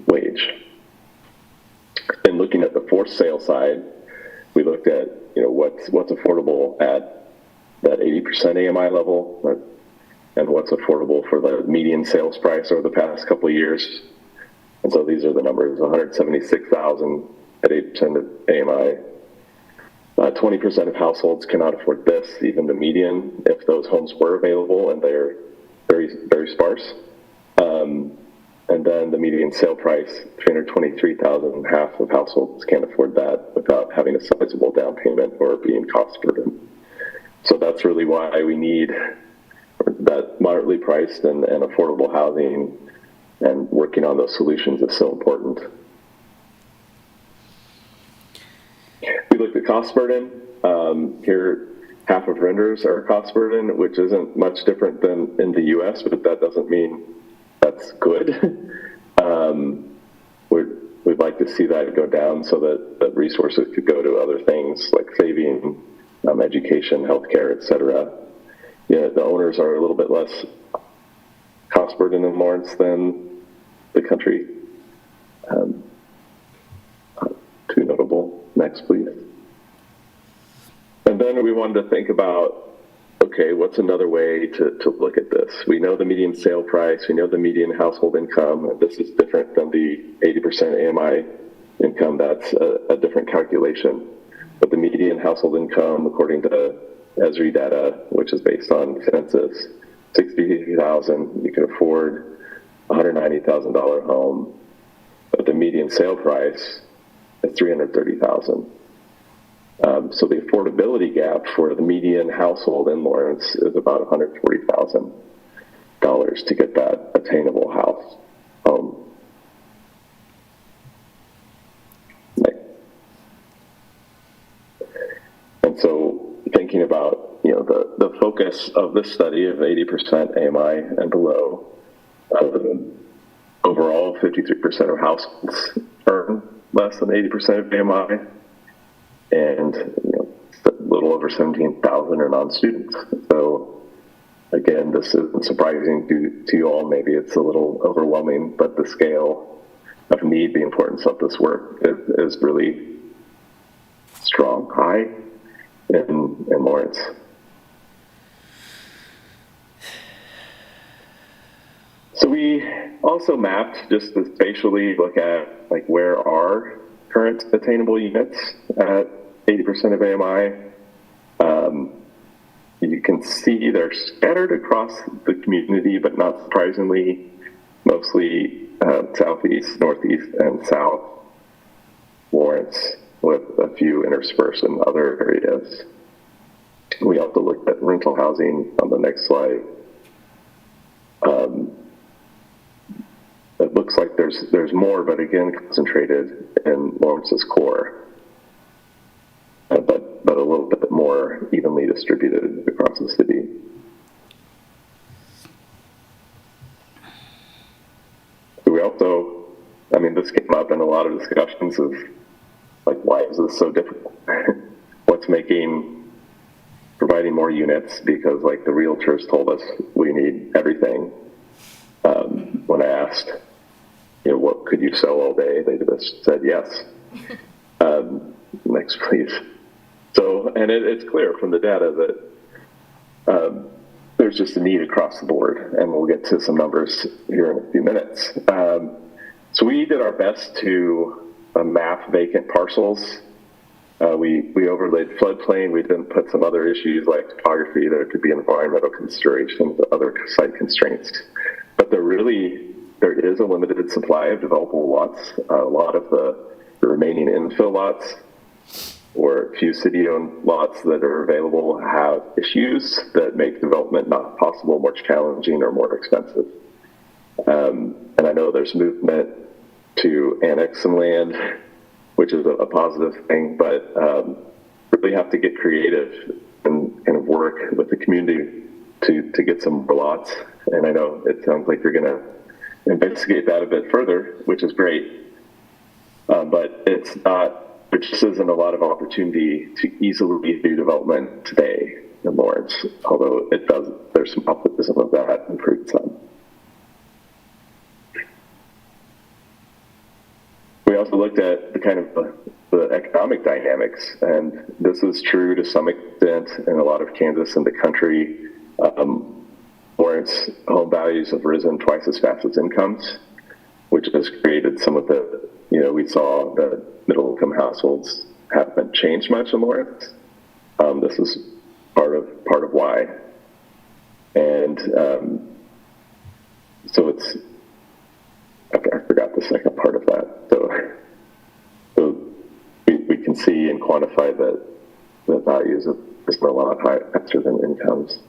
wage. And looking at the forced sale side, we looked at what's affordable at that 80% AMI level, and what's affordable for the median sales price over the past couple of years. And so these are the numbers: 176,000 at 8% of AMI. 20% of households cannot afford this, even the median, if those homes were available, and they're very, very sparse. And then the median sale price, $323,000. Half of households can't afford that without having a sizable down payment or being cost burdened. So that's really why we need that moderately priced and affordable housing, and working on those solutions is so important. We looked at cost burden. Here, half of renters are cost burden, which isn't much different than in the US, but that doesn't mean that's good. We'd like to see that go down so that resources could go to other things like saving, education, healthcare, et cetera. Yeah, the owners are a little bit less cost burden in Lawrence than the country. Too notable. Next, please. And then we wanted to think about, okay, what's another way to look at this? We know the median sale price, we know the median household income. This is different than the 80% AMI income. That's a different calculation. But the median household income, according to ESRI data, which is based on census, $60,000. You can afford a $190,000 home, but the median sale price is $330,000. So the affordability gap for the median household in Lawrence is about $140,000 to get that attainable home. And so thinking about the focus of this study of 80% AMI and below, overall 53% of households earn less than 80% of AMI, and a little over 17,000 are non-students. So again, this isn't surprising to you all. Maybe it's a little overwhelming, but the scale of need, the importance of this work is really strong, high in Lawrence. So we also mapped, just to spatially look at like where are current attainable units at 80% of AMI. You can see they're scattered across the community, but not surprisingly, mostly southeast, northeast, and south Lawrence, with a few interspersed in other areas. We also looked at rental housing on the next slide. It looks like there's more, but again, concentrated in Lawrence's core, but a little bit more evenly distributed across the city. We also, I mean, this came up in a lot of discussions of like, why is this so difficult? What's providing more units? Because like the realtors told us we need everything. When I asked, you know, what could you sell all day? They just said yes. Next, please. So, and it's clear from the data that there's just a need across the board, and we'll get to some numbers here in a few minutes. So we did our best to map vacant parcels. We overlaid floodplain. We didn't put some other issues like topography. There could be environmental considerations, other site constraints. But there is a limited supply of developable lots. A lot of the remaining infill lots or few city-owned lots that are available have issues that make development not possible, more challenging, or more expensive. And I know there's movement to annex some land, which is a positive thing, but really have to get creative and kind of work with the community to get some more lots. And I know it sounds like you're going to investigate that a bit further, which is great. But there just isn't a lot of opportunity to easily do development today in Lawrence, although there's some optimism of that improved some. We also looked at the kind of the economic dynamics, and this is true to some extent in a lot of Kansas and the country. Lawrence home values have risen twice as fast as incomes, which has created some of the, we saw that middle income households haven't changed much in Lawrence. This is part of why. And so it's, I forgot the second part of that. So we can see and quantify that the values have risen a lot faster than incomes.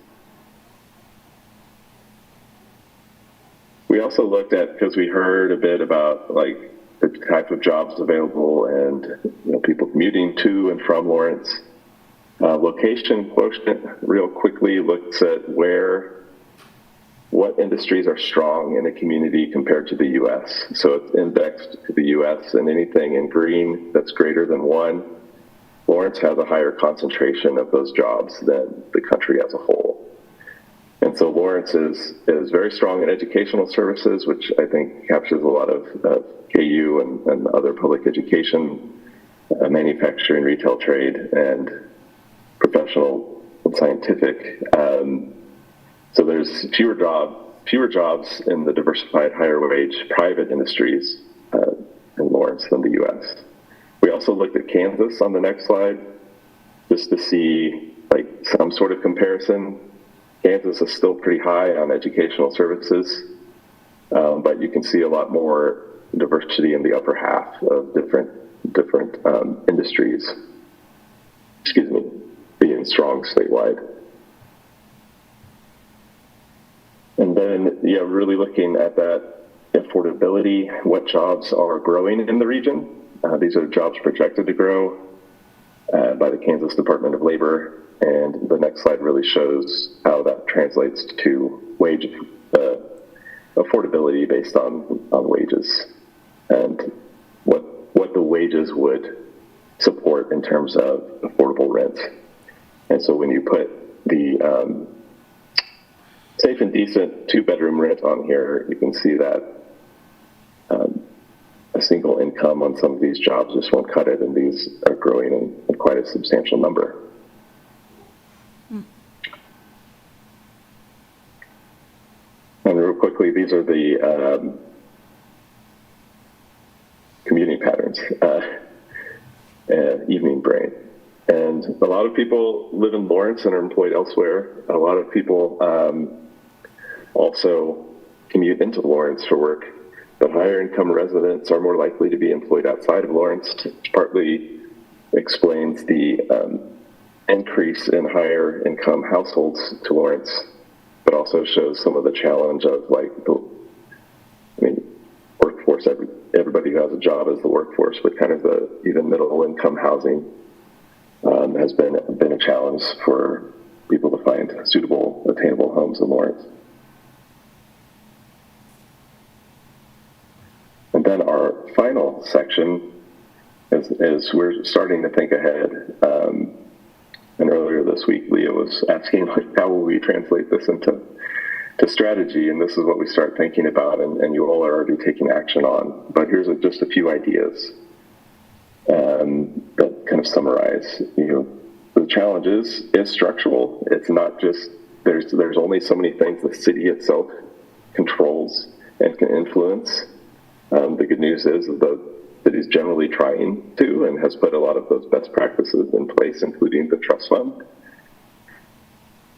We also looked at, because we heard a bit about like the type of jobs available and people commuting to and from Lawrence. Location quotient real quickly looks at what industries are strong in a community compared to the U.S. So it's indexed to the U.S. and anything in green that's greater than 1. Lawrence has a higher concentration of those jobs than the country as a whole. And so Lawrence is very strong in educational services, which I think captures a lot of KU and other public education, manufacturing, retail trade, and professional and scientific. So there's fewer jobs in the diversified higher wage private industries in Lawrence than the U.S. We also looked at Kansas on the next slide just to see like some sort of comparison. Kansas is still pretty high on educational services, but you can see a lot more diversity in the upper half of different industries, being strong statewide. And then, really looking at that affordability, what jobs are growing in the region. These are jobs projected to grow by the Kansas Department of Labor. And the next slide really shows how that translates to wage affordability based on wages and what the wages would support in terms of affordable rent. And so when you put the safe and decent 2-bedroom rent on here, you can see that a single income on some of these jobs just won't cut it, and these are growing in quite a substantial number. And real quickly, these are the commuting patterns, evening brain. And a lot of people live in Lawrence and are employed elsewhere. A lot of people also commute into Lawrence for work, but higher income residents are more likely to be employed outside of Lawrence, which partly explains the increase in higher income households to Lawrence, but also shows some of the challenge of work workforce. Everybody who has a job is the workforce, but kind of the even middle income housing has been a challenge for people to find suitable, attainable homes in Lawrence. And then our final section is we're starting to think ahead. And earlier this week, Leah was asking, like, how will we translate this into strategy? And this is what we start thinking about, and you all are already taking action on. But here's just a few ideas that kind of summarize. The challenge is structural. It's not just there's only so many things the city itself controls and can influence. The good news is the city's generally trying to and has put a lot of those best practices in place, including the trust fund.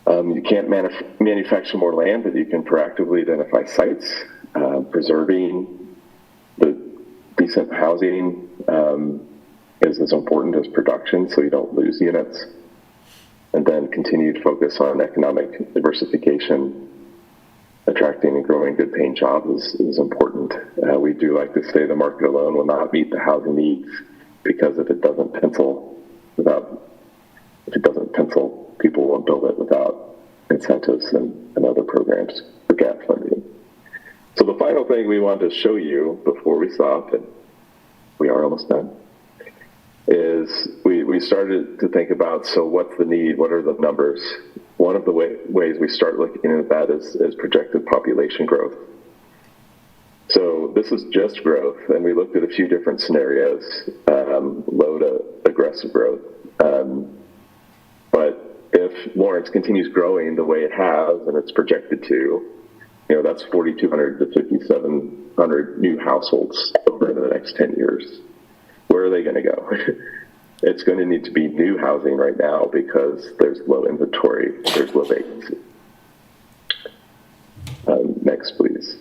You can't manufacture more land, but you can proactively identify sites. Preserving the decent housing is as important as production, so you don't lose units. And then continued focus on economic diversification. Attracting and growing good paying jobs is important. We do like to say the market alone will not meet the housing needs, because if it doesn't pencil, people won't build it without incentives and other programs for gap funding. So the final thing we want to show you before we stop, and we are almost done, is we started to think about, so what's the need? What are the numbers? One of the ways we start looking at that is projected population growth. So this is just growth, and we looked at a few different scenarios, low to aggressive growth. But if Lawrence continues growing the way it has, and it's projected to, that's 4,200 to 5,700 new households over the next 10 years. Where are they going to go? It's going to need to be new housing right now because there's low inventory, there's low vacancy. Next, please.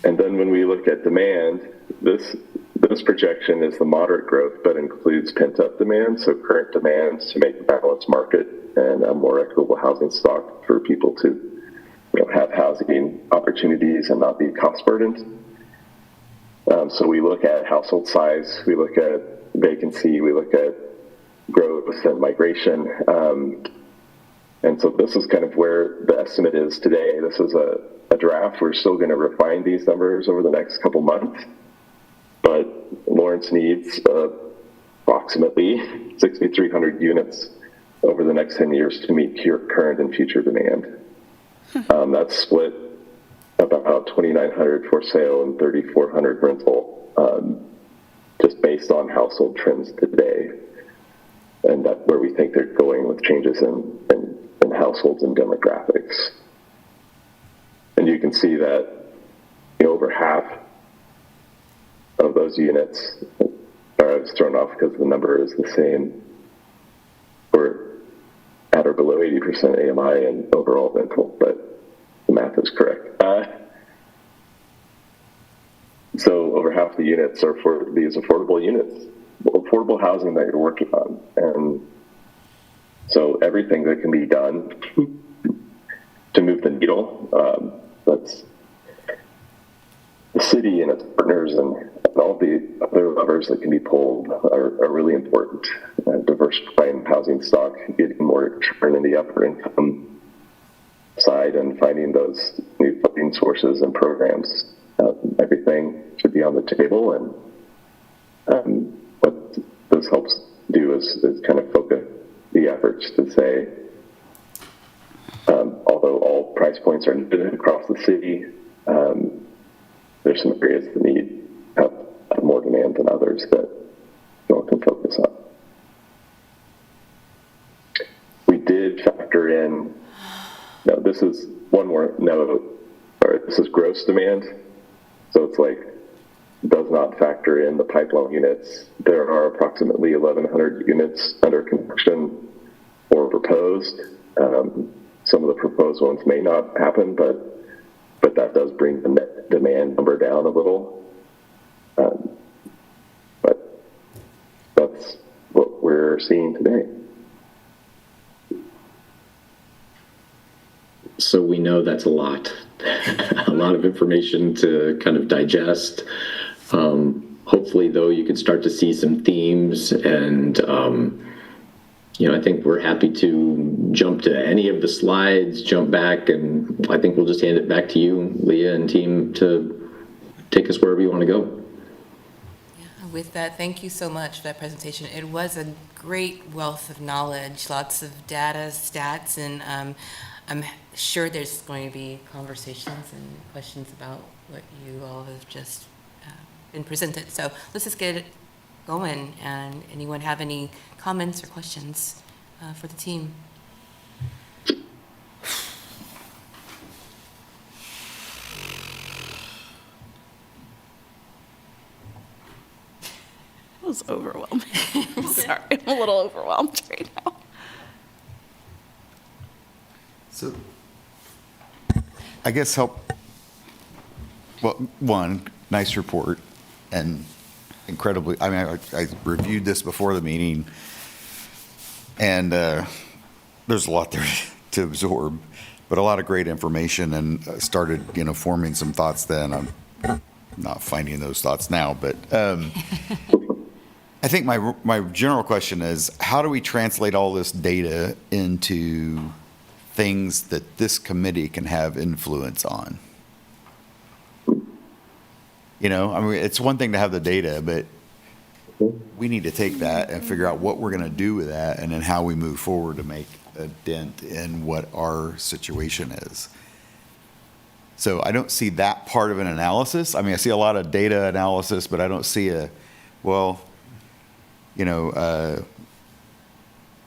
And then when we look at demand, this projection is the moderate growth, but includes pent-up demand, so current demands to make a balanced market and a more equitable housing stock for people to have housing opportunities and not be cost burdened. So we look at household size, we look at vacancy, we look at growth and migration. And so this is kind of where the estimate is today. This is a draft. We're still going to refine these numbers over the next couple months. But Lawrence needs approximately 6,300 units over the next 10 years to meet current and future demand. That's split about 2,900 for sale and 3,400 rental, just based on household trends today. And that's where we think they're going with changes in households and demographics. And you can see that over half of those units, I was thrown off because the number is the same, were at or below 80% AMI and overall rental, but the math is correct. So over half the units are for these affordable units, affordable housing that you're working on. And so everything that can be done to move the needle, that's the city and its partners and all the other levers that can be pulled are really important. Diversifying housing stock, getting more churn in the upper income side, and finding those new funding sources and programs. Everything should be on the table, and what this helps do is kind of focus the efforts to say, although all price points are needed across the city, there's some areas that have more demand than others that you all can focus on. We did factor in, now this is one more note, this is gross demand. So it's like, does not factor in the pipeline units. There are approximately 1,100 units under construction or proposed. Some of the proposed ones may not happen, but that does bring the net demand number down a little. But that's what we're seeing today. so we know that's a lot, a lot of information to kind of digest. Hopefully, though, you can start to see some themes, and I think we're happy to jump to any of the slides, jump back, and I think we'll just hand it back to you, Leah and team, to take us wherever you want to go. With that, thank you so much for that presentation. It was a great wealth of knowledge, lots of data, stats, and I'm sure there's going to be conversations and questions about what you all have just been presented. So let's just get it going. And anyone have any comments or questions for the team? It was overwhelming. Sorry, I'm a little overwhelmed right now. So, I guess one, nice report, and incredibly, I mean, I reviewed this before the meeting, and there's a lot there to absorb, but a lot of great information, and started, forming some thoughts then. I'm not finding those thoughts now, but I think my general question is, how do we translate all this data into things that this committee can have influence on? I mean, it's one thing to have the data, but we need to take that and figure out what we're going to do with that, and then how we move forward to make a dent in what our situation is. So I don't see that part of an analysis. I mean, I see a lot of data analysis, but I don't see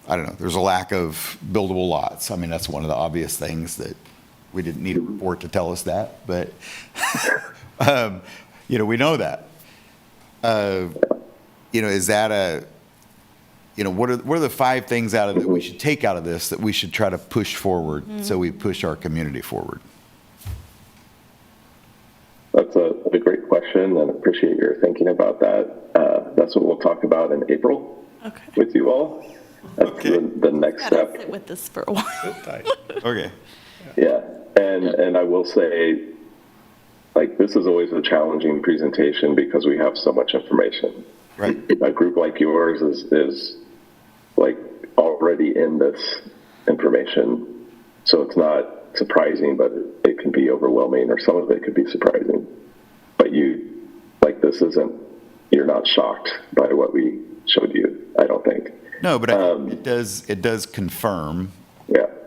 I don't know, there's a lack of buildable lots. I mean, that's one of the obvious things that we didn't need a report to tell us that, but, we know that. Is that what are the 5 things out of that we should take out of this that we should try to push forward, so we push our community forward? That's a great question, and appreciate your thinking about that. That's what we'll talk about in April with you all. That's the next step. Sit with this for a while. Okay. Yeah, and I will say, this is always a challenging presentation because we have so much information. Right. A group like yours is already in this information, so it's not surprising, but it can be overwhelming, or some of it could be surprising. But you're not shocked by what we showed you, I don't think. No, but it does confirm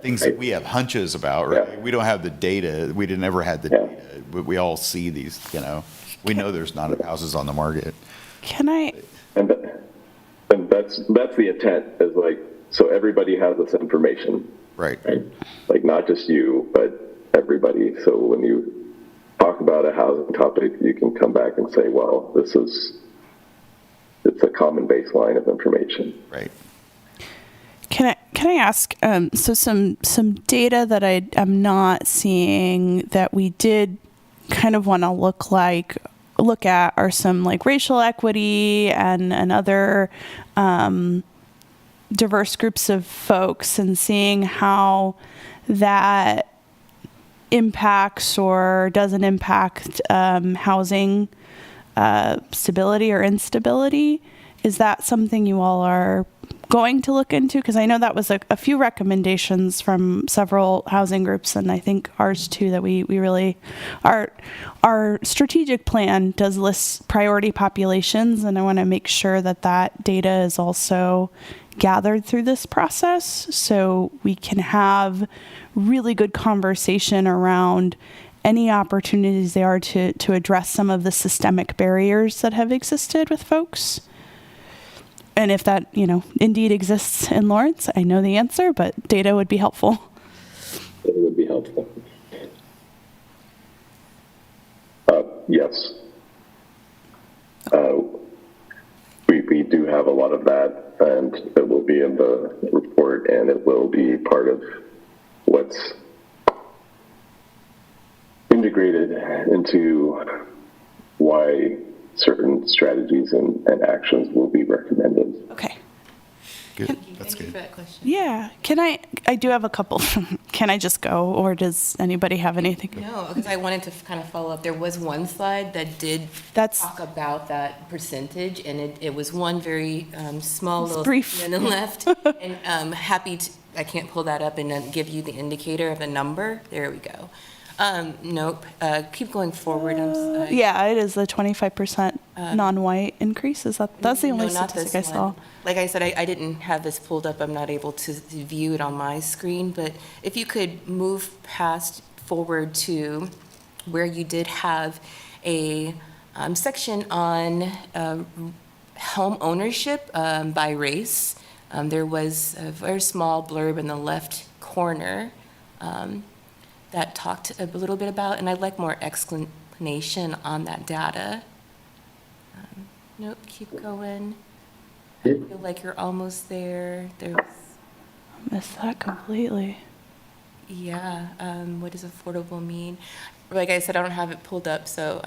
things that we have hunches about, right? Yeah. We don't have the data. We never had the data, but we all see these, we know there's not enough houses on the market. Can I? And that's the intent, is so everybody has this information. Right. Not just you, but everybody. So when you talk about a housing topic, you can come back and say, well, it's a common baseline of information. Right. Can I ask, so some data that I am not seeing that we did kind of want to look at are some racial equity and other diverse groups of folks, and seeing how that impacts or doesn't impact housing stability or instability. Is that something you all are going to look into? Because I know that was a few recommendations from several housing groups, and I think ours too, that we really, our strategic plan does list priority populations, and I want to make sure that data is also gathered through this process, so we can have really good conversation around any opportunities there are to address some of the systemic barriers that have existed with folks. And if that, indeed exists in Lawrence, I know the answer, but data would be helpful. It would be helpful. Yes. We do have a lot of that, and it will be in the report, and it will be part of what's integrated into why certain strategies and actions will be recommended. Okay. Good. That's Thank you good. for that question. Yeah. I do have a couple. Can I just go, or does anybody have anything? No, because I wanted to kind of follow up. There was one slide that did That's- talk about that percentage, and it was one very small little brief. section on the left. And I can't pull that up and then give you the indicator of the number. There we go. Nope. Keep going forward. I'm sorry. Yeah, it is the 25% non-white increase. That's the only No, not this statistic I saw. one. Like I said, I didn't have this pulled up. I'm not able to view it on my screen, but if you could move forward to where you did have a section on home ownership by race. There was a very small blurb in the left corner that talked a little bit about, and I'd like more explanation on that data. Nope, keep going. I feel like you're almost there. There's, Missed that completely. yeah, what does affordable mean? Like I said, I don't have it pulled up, so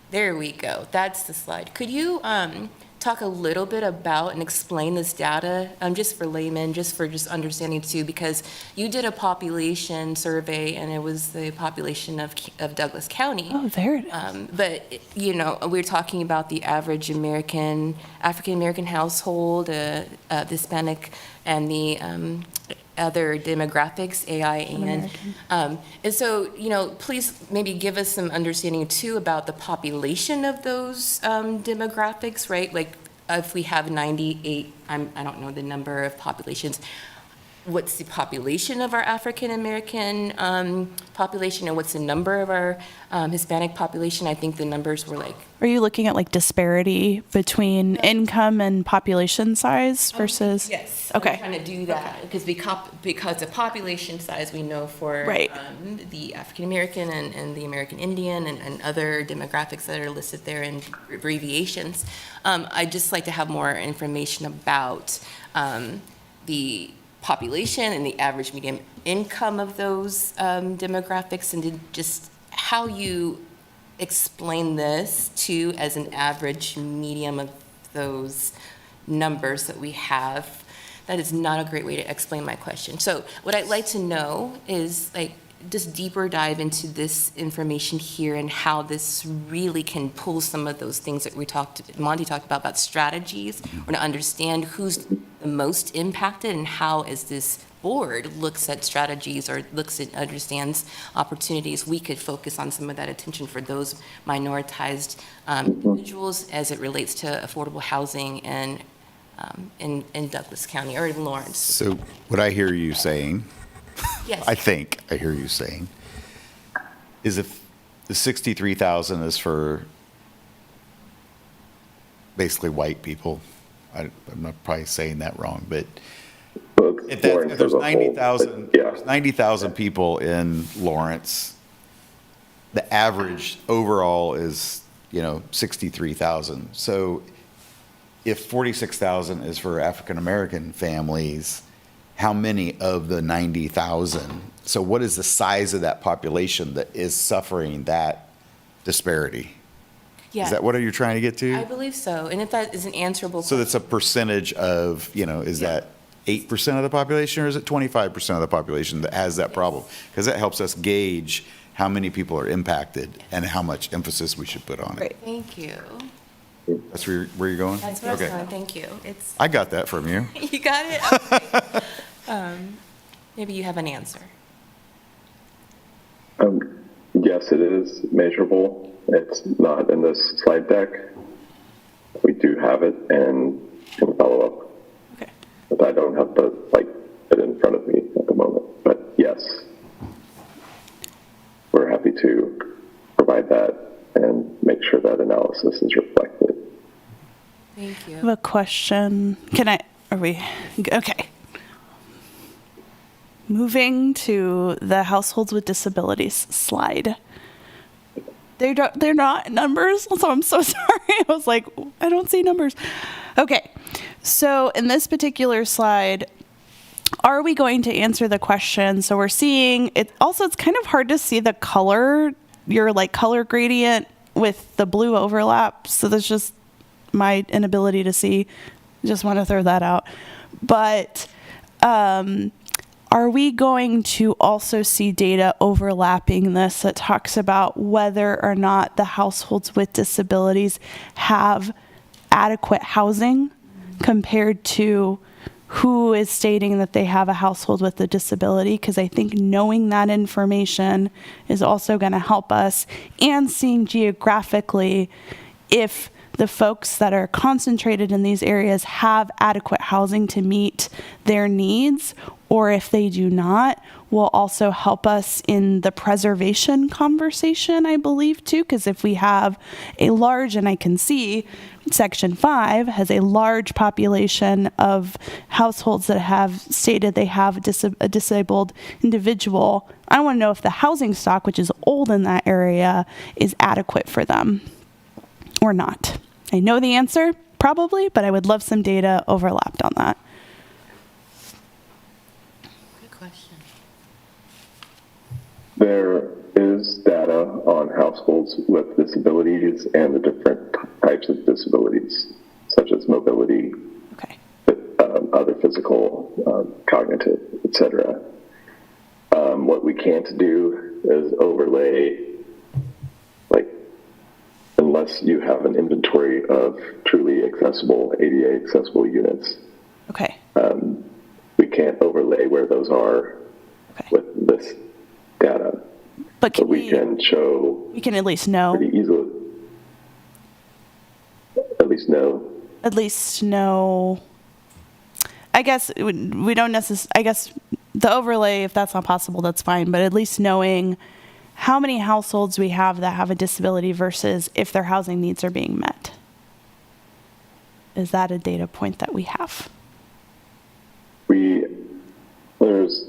there we go. That's the slide. Could you talk a little bit about and explain this data, just for laymen, just understanding too, because you did a population survey and it was the population of Douglas County. Oh, there it is. But, we're talking about the average African-American household, the Hispanic, and the other demographics, AIN. And so, please maybe give us some understanding too about the population of those demographics, right? Like if we have 98, I don't know the number of populations, what's the population of our African-American population, and what's the number of our Hispanic population? I think the numbers were like... Are you looking at like disparity between income and population size versus? Yes. Okay. I'm trying to do that because the population size we know for Right. The African-American and the American Indian and other demographics that are listed there in abbreviations. I'd just like to have more information about the population and the average median income of those demographics, and just how you explain this to as an average medium of those numbers that we have. That is not a great way to explain my question. So what I'd like to know is just deeper dive into this information here and how this really can pull some of those things that Monty talked about strategies, or to understand who's the most impacted and how, as this board looks at strategies or understands opportunities, we could focus on some of that attention for those minoritized individuals as it relates to affordable housing and in Douglas County or in Lawrence. So what I hear you saying, Yes. I think I hear you saying, is if the 63,000 is for basically white people, I'm not probably saying that wrong, but if there's 90,000 90,000 people in Lawrence, the average overall is 63,000. So if 46,000 is for African American families, how many of the 90,000? So what is the size of that population that is suffering that disparity? Yeah. Is that what are you trying to get to? I believe so. And if that is an answerable So that's a percentage of, is that 8% of the population, or is it 25% of the population that has that problem? Because that helps us gauge how many people are impacted and how much emphasis we should put on it. Great. Thank you. That's where you're going? That's what I was Okay. going. Thank you. I got that from you. You got it? Okay. Maybe you have an answer. Yes, it is measurable. It's not in this slide deck. We do have it and can follow up. Okay. But I don't have it in front of me at the moment. But yes, we're happy to provide that and make sure that analysis is reflected. Thank I have you. a question. Okay. Moving to the households with disabilities slide. They're not numbers, so I'm so sorry. I was like, I don't see numbers. Okay, so in this particular slide, are we going to answer the question? So we're seeing it. Also, it's kind of hard to see the color, your color gradient with the blue overlap. So that's just my inability to see. Just want to throw that out. But Are we going to also see data overlapping this that talks about whether or not the households with disabilities have adequate housing compared to who is stating that they have a household with a disability? Because I think knowing that information is also going to help us, and seeing geographically if the folks that are concentrated in these areas have adequate housing to meet their needs, or if they do not, will also help us in the preservation conversation, I believe, too. Because if we have a large, and I can see Section 5 has a large population of households that have stated they have a disabled individual, I want to know if the housing stock, which is old in that area, is adequate for them or not. I know the answer, probably, but I would love some data overlapped on that. Good question. There is data on households with disabilities and the different types of disabilities, such as mobility, Okay. other physical, cognitive, etc. What we can't do is overlay, like, unless you have an inventory of truly accessible, ADA accessible units. Okay. We can't overlay where those are with this data. But can we can show. We can at least know. Pretty easily. At least know. At least know. I guess we don't necessarily. I guess the overlay, if that's not possible, that's fine. But at least knowing how many households we have that have a disability versus if their housing needs are being met. Is that a data point that we have? There's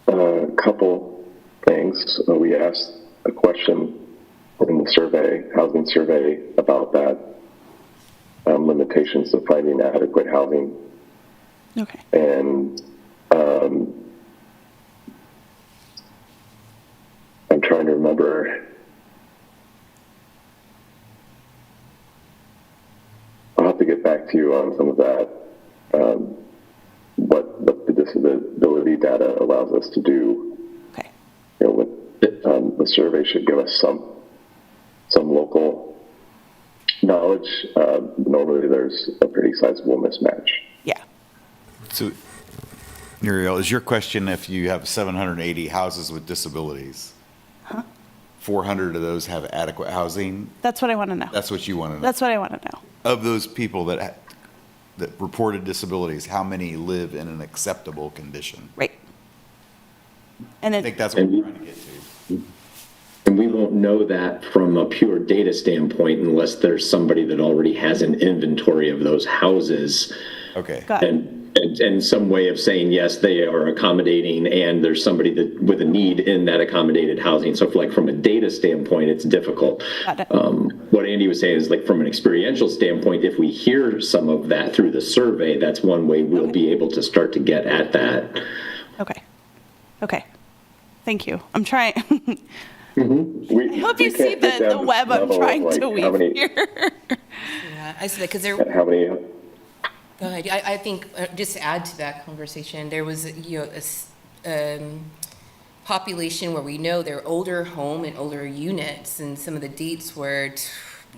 a couple things. We asked a question in the survey, housing survey, about that, limitations to finding adequate housing. Okay. And I'm trying to remember. I'll have to get back to you on some of that. What the disability data allows us to do. Okay. You know, the survey should give us some local knowledge. Normally, there's a pretty sizable mismatch. Yeah. So, Muriel, is your question if you have 780 houses with disabilities, 400 of those have adequate housing? That's what I want to know. That's what you want to know? That's what I want to know. Of those people that reported disabilities, how many live in an acceptable condition? Right. And I think that's what we're trying to get to. And we won't know that from a pure data standpoint unless there's somebody that already has an inventory of those houses. Okay. Got it. And some way of saying, yes, they are accommodating, and there's somebody that with a need in that accommodated housing. So from a data standpoint, it's difficult. Got it. What Andy was saying is, like, from an experiential standpoint, if we hear some of that through the survey, that's one way we'll be able to start to get at that. Okay. Thank you. I'm trying. I hope you see the web I'm trying to weave here. Yeah, I see that because there. How many? Go ahead. I think just to add to that conversation, there was a population where we know they're older home and older units, and some of the dates were,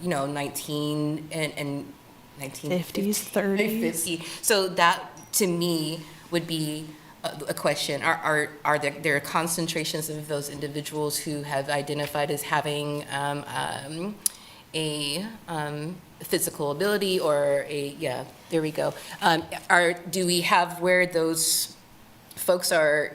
19 and 1950s, 30s. 50. So that to me would be a question. Are there concentrations of those individuals who have identified as having a physical ability or there we go. Do we have where those folks are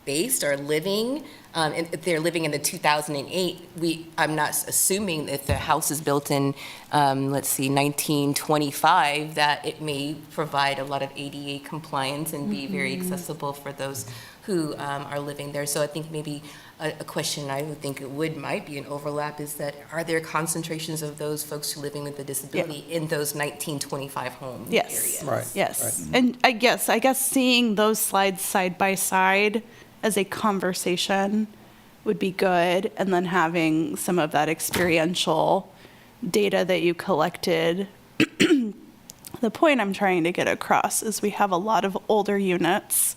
based, are living? And if they're living in the 2008, I'm not assuming if the house is built in, 1925, that it may provide a lot of ADA compliance and be very accessible for those who are living there. So I think maybe a question I would think might be an overlap is that are there concentrations of those folks who are living with a disability in those 1925 home areas? Right. Yes. Right. And I guess seeing those slides side by side as a conversation would be good, and then having some of that experiential data that you collected that the point I'm trying to get across is we have a lot of older units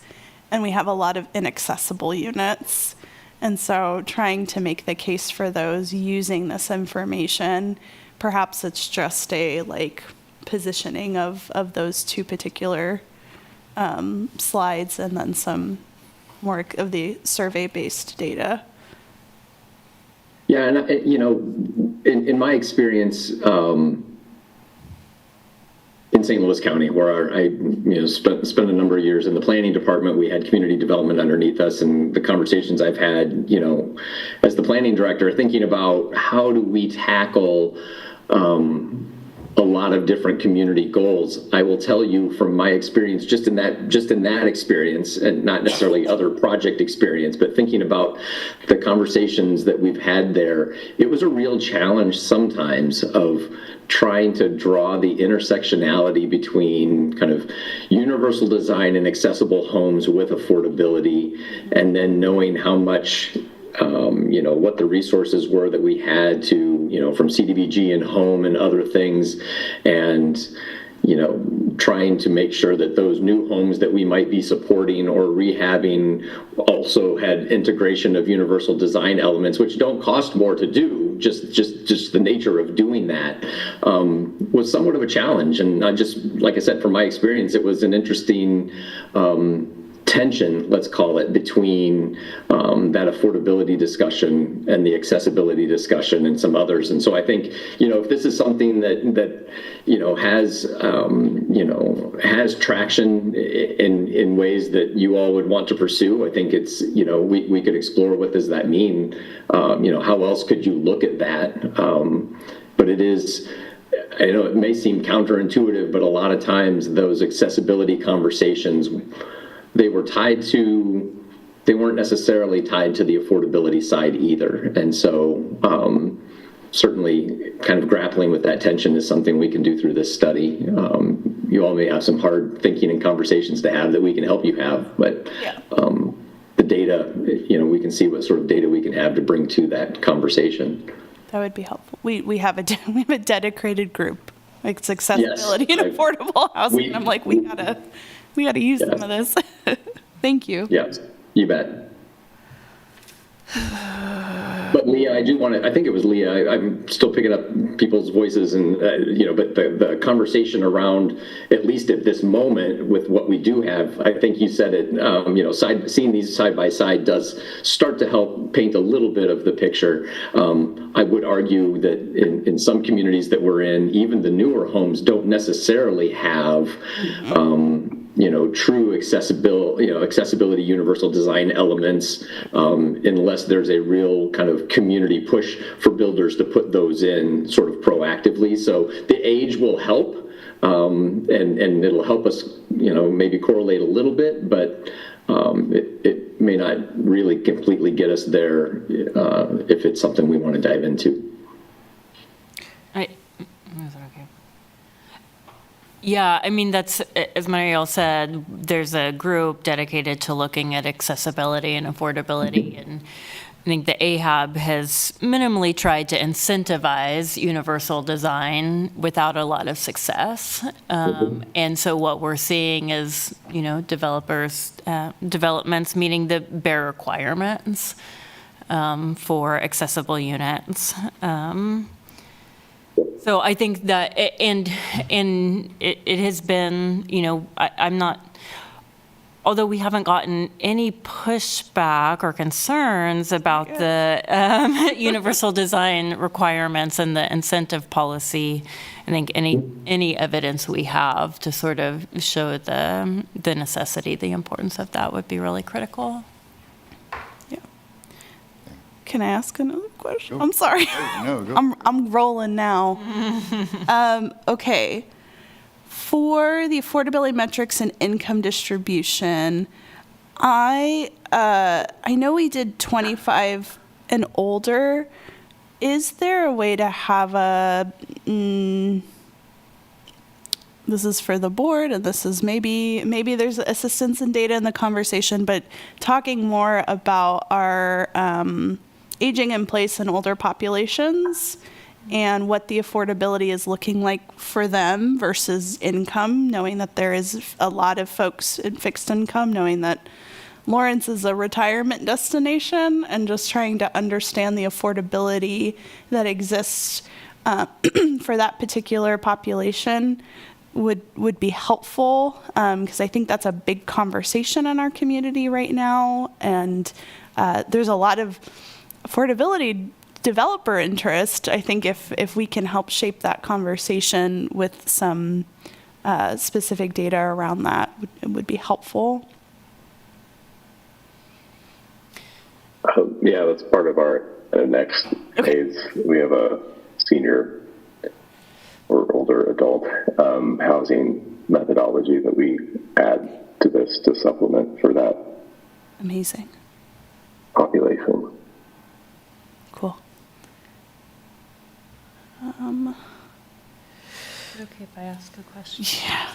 and we have a lot of inaccessible units. And so trying to make the case for those using this information, perhaps it's just a like positioning of those two particular slides and then some more of the survey-based data. Yeah, and in my experience in St. Louis County, where I spent a number of years in the planning department, we had community development underneath us, and the conversations I've had, as the planning director, thinking about how do we tackle a lot of different community goals. I will tell you from my experience, just in that experience, and not necessarily other project experience, but thinking about the conversations that we've had there, it was a real challenge sometimes of trying to draw the intersectionality between kind of universal design and accessible homes with affordability, and then knowing how much what the resources were that we had to, from CDBG and home and other things, and, trying to make sure that those new homes that we might be supporting or rehabbing also had integration of universal design elements, which don't cost more to do, just the nature of doing that, was somewhat of a challenge. And I just, like I said, from my experience, it was an interesting, tension, let's call it, between that affordability discussion and the accessibility discussion and some others. And so I think, if this is something that has traction in ways that you all would want to pursue, I think it's, we could explore what does that mean? How else could you look at that? But it is, I know it may seem counterintuitive, but a lot of times those accessibility conversations, they weren't necessarily tied to the affordability side either. And so certainly kind of grappling with that tension is something we can do through this study. You all may have some hard thinking and conversations to have that we can help you have, but the data, we can see what sort of data we can have to bring to that conversation. That would be helpful. We have a dedicated group. Like it's accessibility and affordable housing. I'm like, we gotta use some of this. Thank you. Yeah, you bet. But Leah, I think it was Leah, I'm still picking up people's voices and, but the conversation around, at least at this moment with what we do have, I think you said it, seeing these side by side does start to help paint a little bit of the picture. I would argue that in some communities that we're in, even the newer homes don't necessarily have, true accessibility, universal design elements, unless there's a real kind of community push for builders to put those in sort of proactively. So the age will help, and it'll help us, maybe correlate a little bit, but it may not really completely get us there if it's something we want to dive into. Yeah, I mean, that's, as Mariel said, there's a group dedicated to looking at accessibility and affordability. And I think the AHAB has minimally tried to incentivize universal design without a lot of success. And so what we're seeing is, developments meeting the bare requirements for accessible units. So I think that, and it has been, I'm not, although we haven't gotten any pushback or concerns about the universal design requirements and the incentive policy, I think any evidence we have to sort of show the necessity, the importance of that would be really critical. Can I ask another question? Go. I'm sorry. No, go. I'm rolling now. Okay. For the affordability metrics and income distribution, I know we did 25 and older. Is there a way to have this is for the board, and this is maybe there's assistance in data in the conversation, but talking more about our aging in place and older populations and what the affordability is looking like for them versus income, knowing that there is a lot of folks in fixed income, knowing that Lawrence is a retirement destination, and just trying to understand the affordability that exists for that particular population would be helpful, because I think that's a big conversation in our community right now, and there's a lot of affordability developer interest. I think if we can help shape that conversation with some specific data around that, it would be helpful. Yeah, that's part of our next phase. We have a senior or older adult housing methodology that we add to this to supplement for that Amazing. population. Cool. Okay, if I ask a question? Yeah.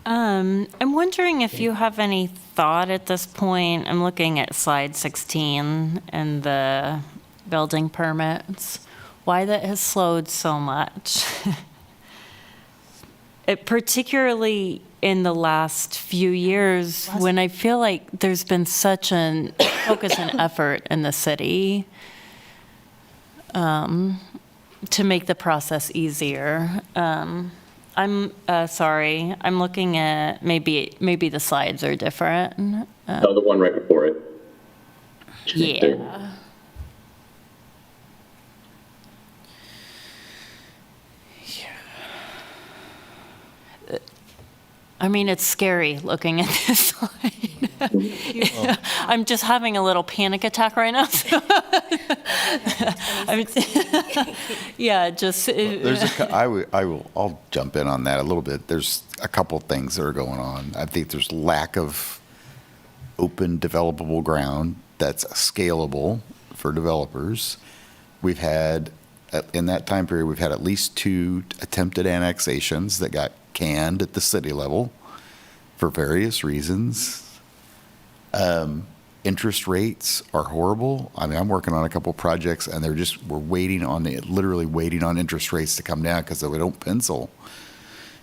I'm wondering if you have any thought at this point. I'm looking at slide 16 and the building permits. Why that has slowed so much? Particularly in the last few years, when I feel like there's been such an focus and effort in the city to make the process easier. I'm sorry. I'm looking at maybe the slides are different. No, the one right before it. Yeah. I mean, it's scary looking at this slide. I'm just having a little panic attack right now. So yeah, just. I'll jump in on that a little bit. There's a couple things that are going on. I think there's lack of open developable ground that's scalable for developers. We've had, in that time period, we've had at least 2 attempted annexations that got canned at the city level for various reasons. Interest rates are horrible. I mean, I'm working on a couple projects, and we're literally waiting on interest rates to come down because they don't pencil.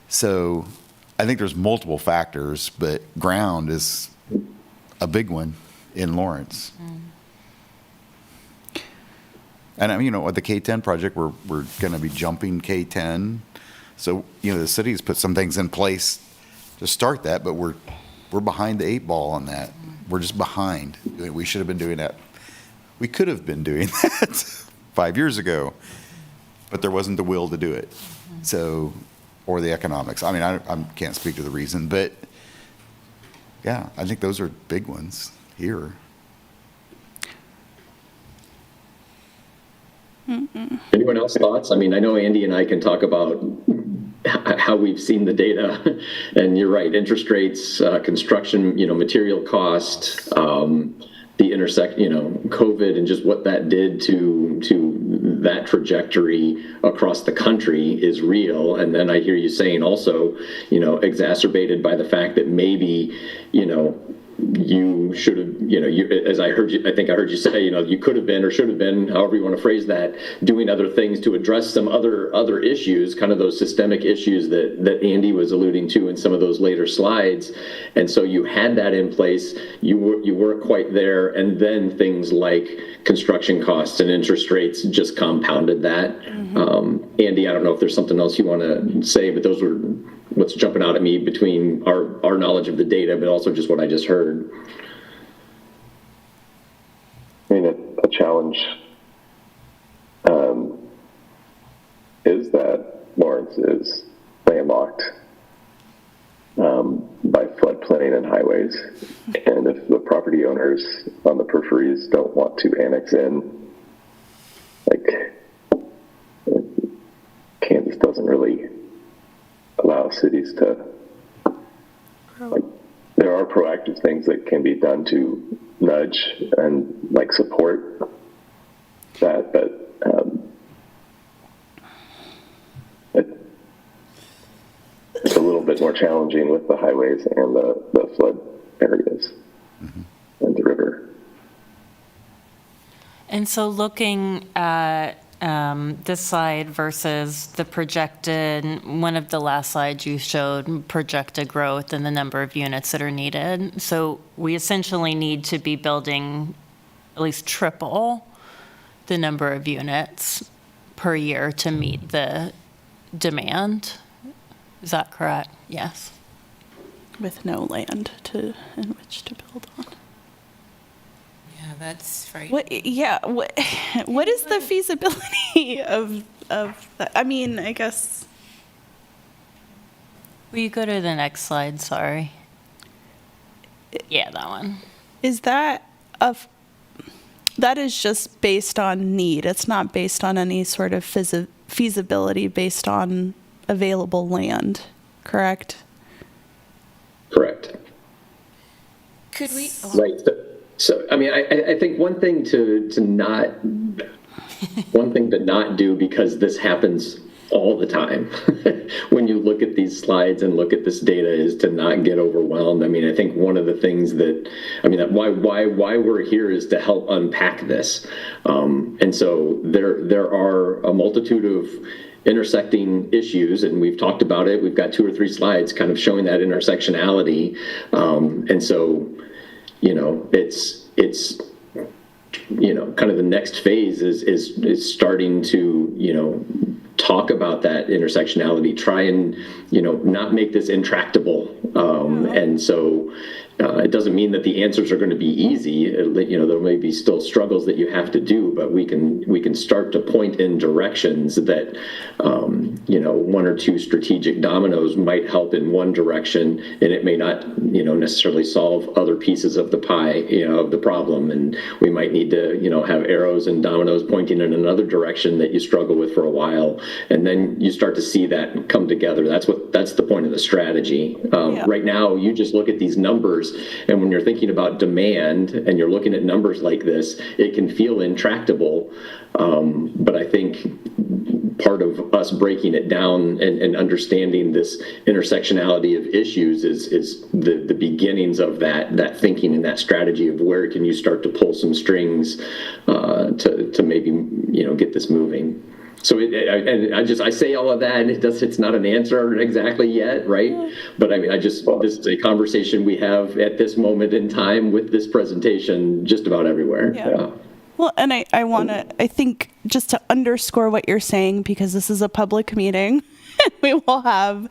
So I think there's multiple factors, but ground is a big one in Lawrence. And I mean, with the K-10 project, we're going to be jumping K-10. So, the city's put some things in place to start that, but we're behind the 8 ball on that. We're just behind. We should have been doing that. We could have been doing that 5 years ago, but there wasn't the will to do it. So, or the economics. I mean, I can't speak to the reason, but yeah, I think those are big ones here. Anyone else thoughts? I mean, I know Andy and I can talk about how we've seen the data, and you're right, interest rates, construction, material cost, the COVID and just what that did to that trajectory across the country is real. And then I hear you saying also, exacerbated by the fact that maybe, you should have, as I think I heard you say, you could have been or should have been, however you want to phrase that, doing other things to address some other issues, kind of those systemic issues that Andy was alluding to in some of those later slides. And so you had that in place, you weren't quite there, and then things like construction costs and interest rates just compounded that. Andy, I don't know if there's something else you want to say, but those were what's jumping out at me between our knowledge of the data, but also just what I just heard. I mean, a challenge is that Lawrence is landlocked by floodplain and highways. And if the property owners on the peripheries don't want to annex in, Kansas doesn't really allow cities to, there are proactive things that can be done to nudge and support that, but it's a little bit more challenging with the highways and the flood areas and the river. And so looking at this slide versus the projected, one of the last slides you showed projected growth and the number of units that are needed. So we essentially need to be building at least triple the number of units per year to meet the demand. Is that correct? Yes. With no land in which to build on. Yeah, that's right. What is the feasibility of that? I mean, I guess. Will you go to the next slide? Sorry. Yeah, that one. Is that that is just based on need. It's not based on any sort of feasibility based on available land, correct? Correct. Could we? Right. So, I mean, I think one thing to not do, because this happens all the time when you look at these slides and look at this data, is to not get overwhelmed. I mean, I think one of the things why we're here is to help unpack this. And so there are a multitude of intersecting issues, and we've talked about it. We've got 2 or 3 slides kind of showing that intersectionality. And so, it's kind of the next phase is starting to, talk about that intersectionality, try and, not make this intractable. And so it doesn't mean that the answers are going to be easy. There may be still struggles that you have to do, but we can start to point in directions that, 1 or 2 strategic dominoes might help in one direction, and it may not, necessarily solve other pieces of the pie, of the problem. And we might need to, have arrows and dominoes pointing in another direction that you struggle with for a while, and then you start to see that come together. That's the point of the strategy. Right now, you just look at these numbers, and when you're thinking about demand and you're looking at numbers like this, it can feel intractable. But I think part of us breaking it down and understanding this intersectionality of issues is the beginnings of that thinking and that strategy of where can you start to pull some strings to maybe get this moving. So I say all of that, and it's not an answer exactly yet, right? But I mean, this is a conversation we have at this moment in time with this presentation just about everywhere. Yeah. Well, and I think just to underscore what you're saying, because this is a public meeting, we will have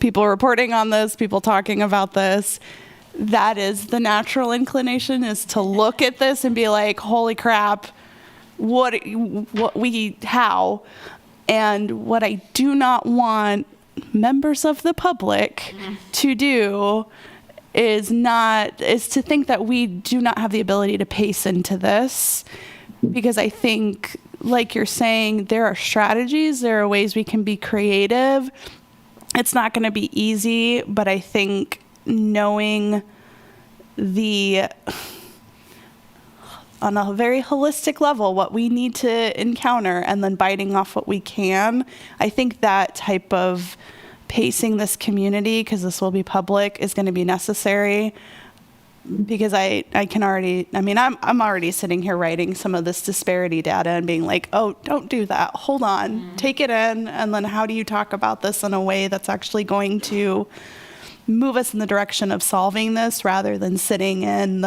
people reporting on this, people talking about this. That is the natural inclination, is to look at this and be like, holy crap, how? And what I do not want members of the public to do is to think that we do not have the ability to pace into this, because I think, like you're saying, there are strategies, there are ways we can be creative. It's not going to be easy, but I think knowing on a very holistic level what we need to encounter and then biting off what we can, I think that type of pacing this community, because this will be public, is going to be necessary. Because I'm already sitting here writing some of this disparity data and being like, oh, don't do that. Hold on, take it in. And then how do you talk about this in a way that's actually going to move us in the direction of solving this, rather than sitting in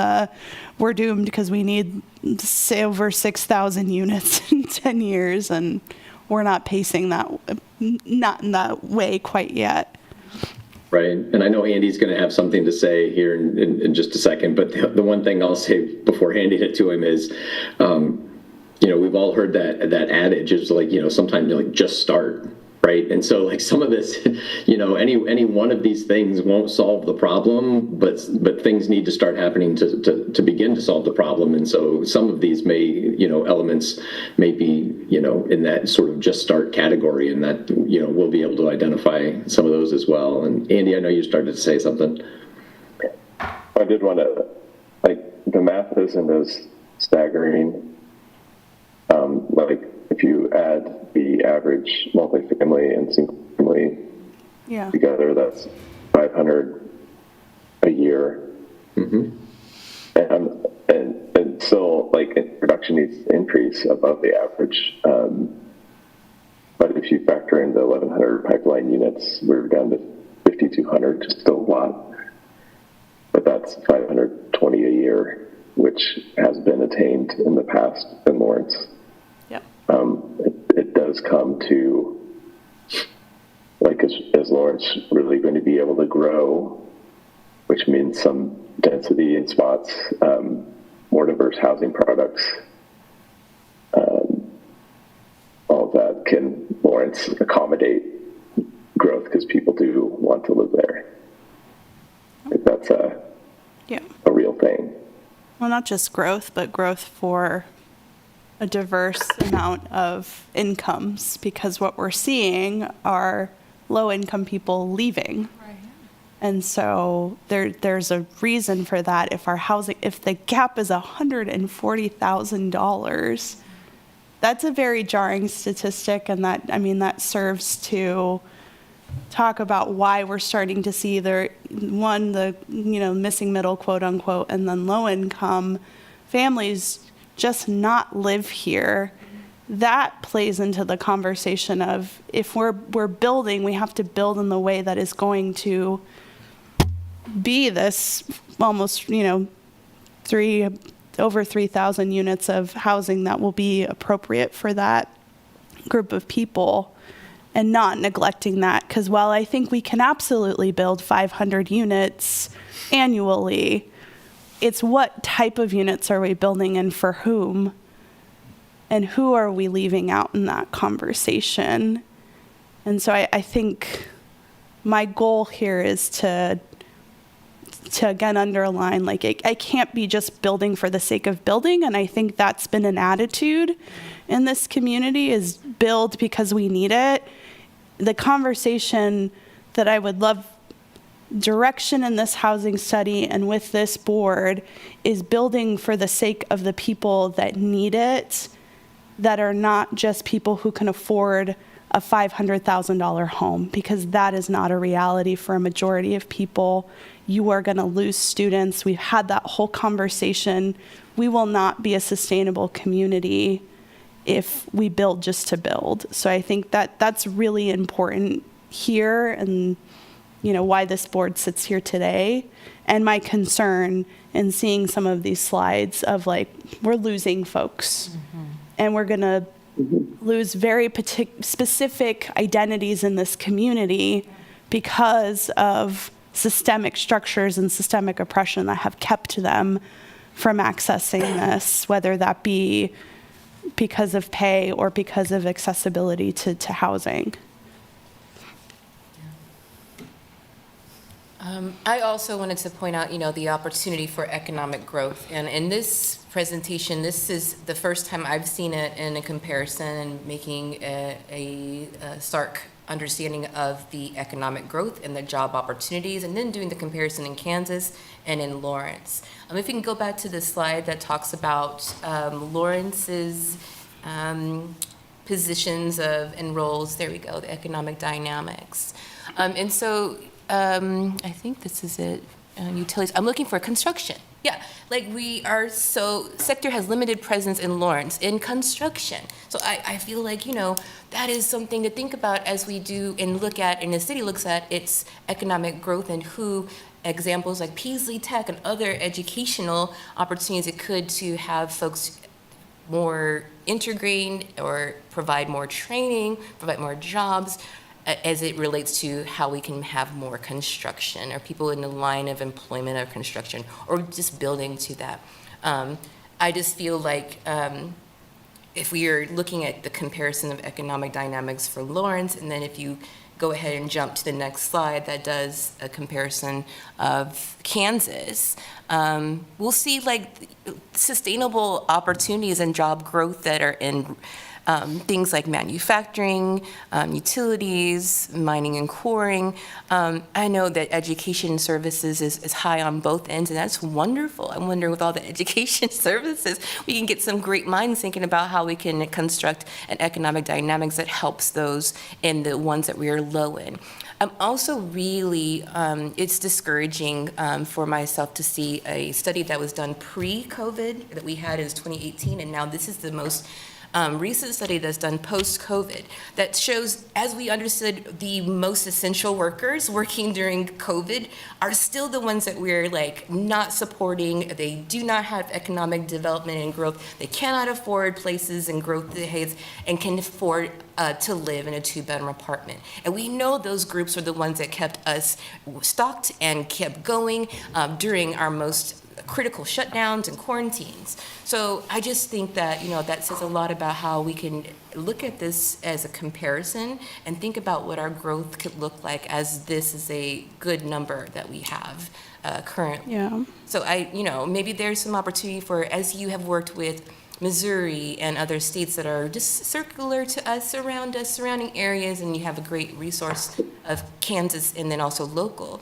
we're doomed because we need, say, over 6,000 units in 10 years. And we're not pacing that, not in that way quite yet. Right. And I know Andy's going to have something to say here in just a second, but the one thing I'll say before handing it to him is, we've all heard that adage is like, sometimes you're like, just start. Right. And so like some of this, any one of these things won't solve the problem, but things need to start happening to begin to solve the problem. And so some of these elements may be, in that sort of just start category, and that, we'll be able to identify some of those as well. And Andy, I know you started to say something. I did want to, the math isn't as staggering. If you add the average multifamily and single family together, that's 500 a year. Mm-hmm. And and still, like, production needs to increase above the average. But if you factor in the 1,100 pipeline units, we're down to 5,200, still a lot. But that's 520 a year, which has been attained in the past in Lawrence. Yep. It does come to, like, is Lawrence really going to be able to grow, which means some density in spots, more diverse housing products, all of that. Can Lawrence accommodate growth because people do want to live there? If that's a real thing. Well, not just growth, but growth for a diverse amount of incomes, because what we're seeing are low-income people leaving. Right. And so there's a reason for that. If the gap is $140,000, that's a very jarring statistic, and that serves to talk about why we're starting to see the missing middle, quote unquote, and then low income families just not live here. That plays into the conversation of, if we're building, we have to build in the way that is going to be this almost, over 3,000 units of housing that will be appropriate for that group of people, and not neglecting that. Because while I think we can absolutely build 500 units annually, it's what type of units are we building and for whom, and who are we leaving out in that conversation. And so I think my goal here is to again underline, like, I can't be just building for the sake of building. And I think that's been an attitude in this community, is build because we need it. The conversation that I would love direction in this housing study and with this board is building for the sake of the people that need it, that are not just people who can afford a $500,000 home, because that is not a reality for a majority of people. You are going to lose students. We've had that whole conversation. We will not be a sustainable community if we build just to build. So I think that that's really important here, and why this board sits here today. And my concern in seeing some of these slides of, like, we're losing folks, and we're going to lose very specific identities in this community because of systemic structures and systemic oppression that have kept them from accessing this, whether that be because of pay or because of accessibility to housing. I also wanted to point out, the opportunity for economic growth. And in this presentation, this is the first time I've seen it in a comparison and making a stark understanding of the economic growth and the job opportunities, and then doing the comparison in Kansas and in Lawrence. If you can go back to the slide that talks about Lawrence's positions and roles, there we go, the economic dynamics. And so I think this is it, utilities. I'm looking for construction. Yeah, like sector has limited presence in Lawrence in construction. So I feel like, that is something to think about as we do and look at, and the city looks at its economic growth and who examples like Peasley Tech and other educational opportunities it could to have folks more integrated or provide more training, provide more jobs, as it relates to how we can have more construction or people in the line of employment of construction, or just building to that. I just feel like if we are looking at the comparison of economic dynamics for Lawrence, and then if you go ahead and jump to the next slide that does a comparison of Kansas, we'll see like sustainable opportunities and job growth that are in things like manufacturing, utilities, mining and quarrying. I know that education services is high on both ends, and that's wonderful. I'm wondering with all the education services, we can get some great minds thinking about how we can construct an economic dynamics that helps those in the ones that we are low in. I'm also really, it's discouraging for myself to see a study that was done pre-COVID that we had is 2018, and now this is the most recent study that's done post-COVID that shows, as we understood, the most essential workers working during COVID are still the ones that we're like not supporting. They do not have economic development and growth. They cannot afford places and growth heights and can afford to live in a 2-bedroom apartment. And we know those groups are the ones that kept us stocked and kept going during our most critical shutdowns and quarantines. So I just think that, that says a lot about how we can look at this as a comparison and think about what our growth could look like as this is a good number that we have currently. Yeah. So maybe there's some opportunity for, as you have worked with Missouri and other states that are just circular to us, around us, surrounding areas, and you have a great resource of Kansas and then also local.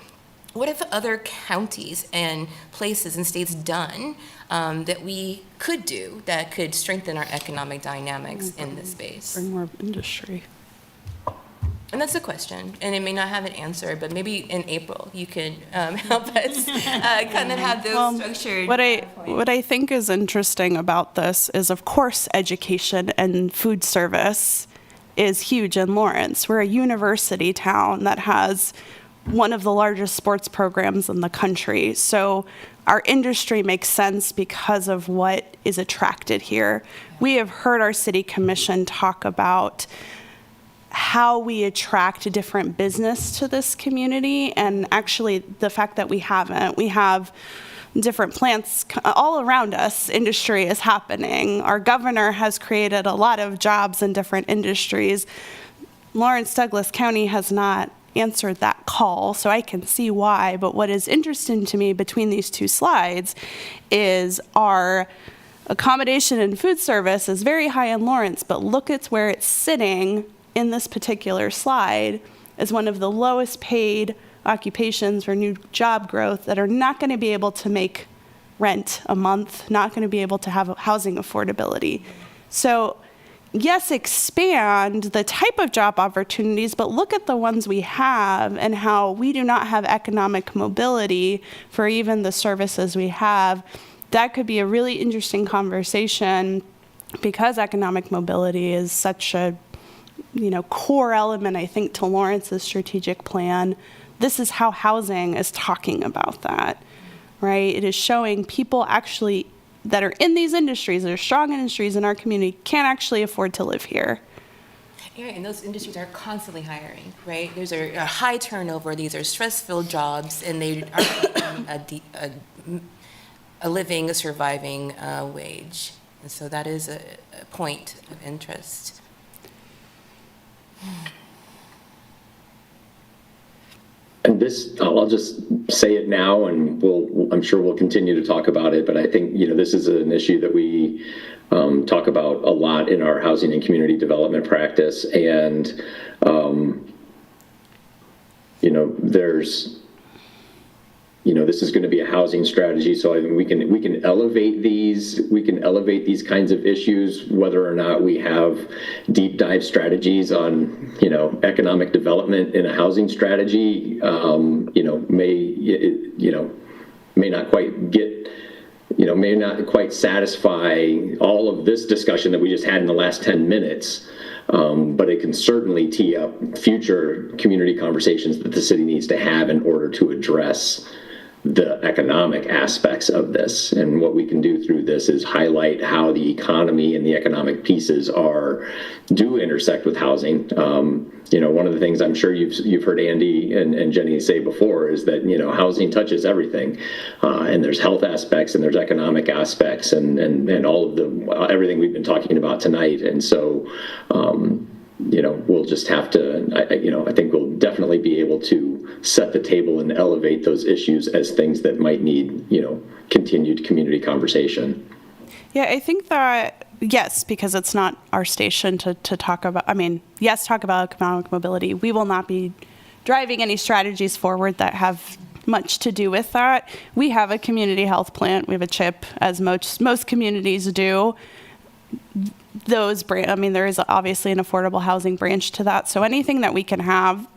What have other counties and places and states done that we could do that could strengthen our economic dynamics in this space? Bring more industry. And that's a question, and it may not have an answer, but maybe in April you could help us kind of have those structured. What I think is interesting about this is, of course, education and food service is huge in Lawrence. We're a university town that has one of the largest sports programs in the country. So our industry makes sense because of what is attracted here. We have heard our city commission talk about how we attract different business to this community, and actually the fact that we have different plants all around us. Industry is happening. Our governor has created a lot of jobs in different industries. Lawrence Douglas County has not answered that call, so I can see why. But what is interesting to me between these two slides is our accommodation and food service is very high in Lawrence, but look at where it's sitting in this particular slide as one of the lowest paid occupations for new job growth that are not going to be able to make rent a month, not going to be able to have housing affordability. So yes, expand the type of job opportunities, but look at the ones we have and how we do not have economic mobility for even the services we have. That could be a really interesting conversation because economic mobility is such a core element, I think, to Lawrence's strategic plan. This is how housing is talking about that, right? It is showing people actually that are in these industries, that are strong industries in our community, can't actually afford to live here. Yeah, and those industries are constantly hiring, right? There's a high turnover. These are stress-filled jobs, and they are a living, a surviving wage. And so that is a point of interest. And this, I'll just say it now, and I'm sure we'll continue to talk about it, but I think, this is an issue that we talk about a lot in our housing and community development practice. And, this is going to be a housing strategy. So I think we can elevate these kinds of issues, whether or not we have deep dive strategies on, economic development in a housing strategy, may not quite satisfy all of this discussion that we just had in the last 10 minutes. But it can certainly tee up future community conversations that the city needs to have in order to address the economic aspects of this. And what we can do through this is highlight how the economy and the economic pieces do intersect with housing. One of the things I'm sure you've heard Andy and Jenny say before is that, housing touches everything. And there's health aspects and there's economic aspects and all of everything we've been talking about tonight. And so, we'll just have to, I think we'll definitely be able to set the table and elevate those issues as things that might need, continued community conversation. Yeah, I think that, yes, because it's not our station to talk about, talk about economic mobility. We will not be driving any strategies forward that have much to do with that. We have a community health plan. We have a CHIP, as most communities do. There is obviously an affordable housing branch to that. So anything that we can have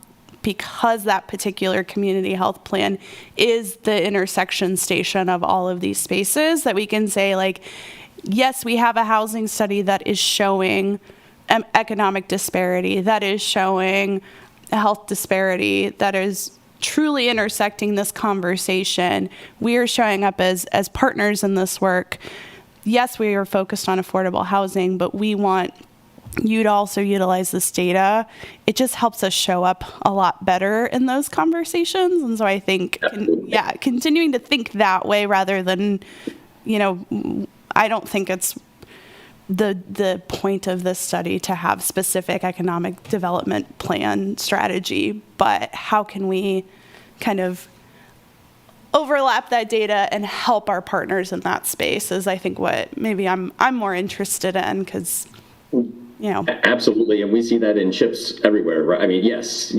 because that particular community health plan is the intersection station of all of these spaces, that we can say, like, yes, we have a housing study that is showing economic disparity, that is showing a health disparity, that is truly intersecting this conversation. We are showing up as partners in this work. Yes, we are focused on affordable housing, but we want you to also utilize this data. It just helps us show up a lot better in those conversations. And so I think, continuing to think that way rather than, I don't think it's the point of this study to have specific economic development plan strategy, but how can we kind of overlap that data and help our partners in that space is, I think, what maybe I'm more interested in, because Absolutely, and we see that in CHIPs everywhere, right? I mean, yes,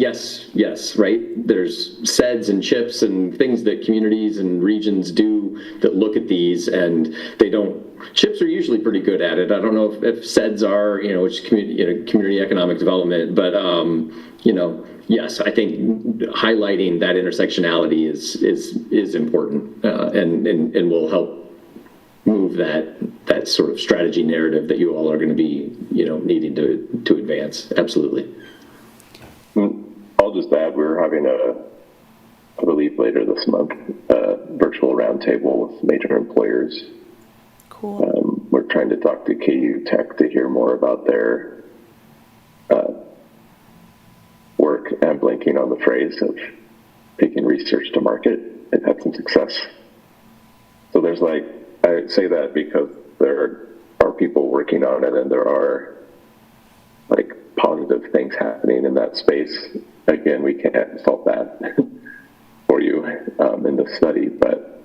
right? There's SEDS and CHIPs and things that communities and regions do that look at these, and they don't. CHIPs are usually pretty good at it. I don't know if SEDS are, which is community economic development, but yes, I think highlighting that intersectionality is important, and will help move that sort of strategy narrative that you all are going to be, needing to advance. Absolutely. I'll just add, we're having I believe later this month, a virtual roundtable with major employers. Cool. We're trying to talk to KU Tech to hear more about their work. I'm blanking on the phrase of taking research to market. They've had some success. So there's I say that because there are people working on it, and there are positive things happening in that space. Again, we can't solve that for you in the study, but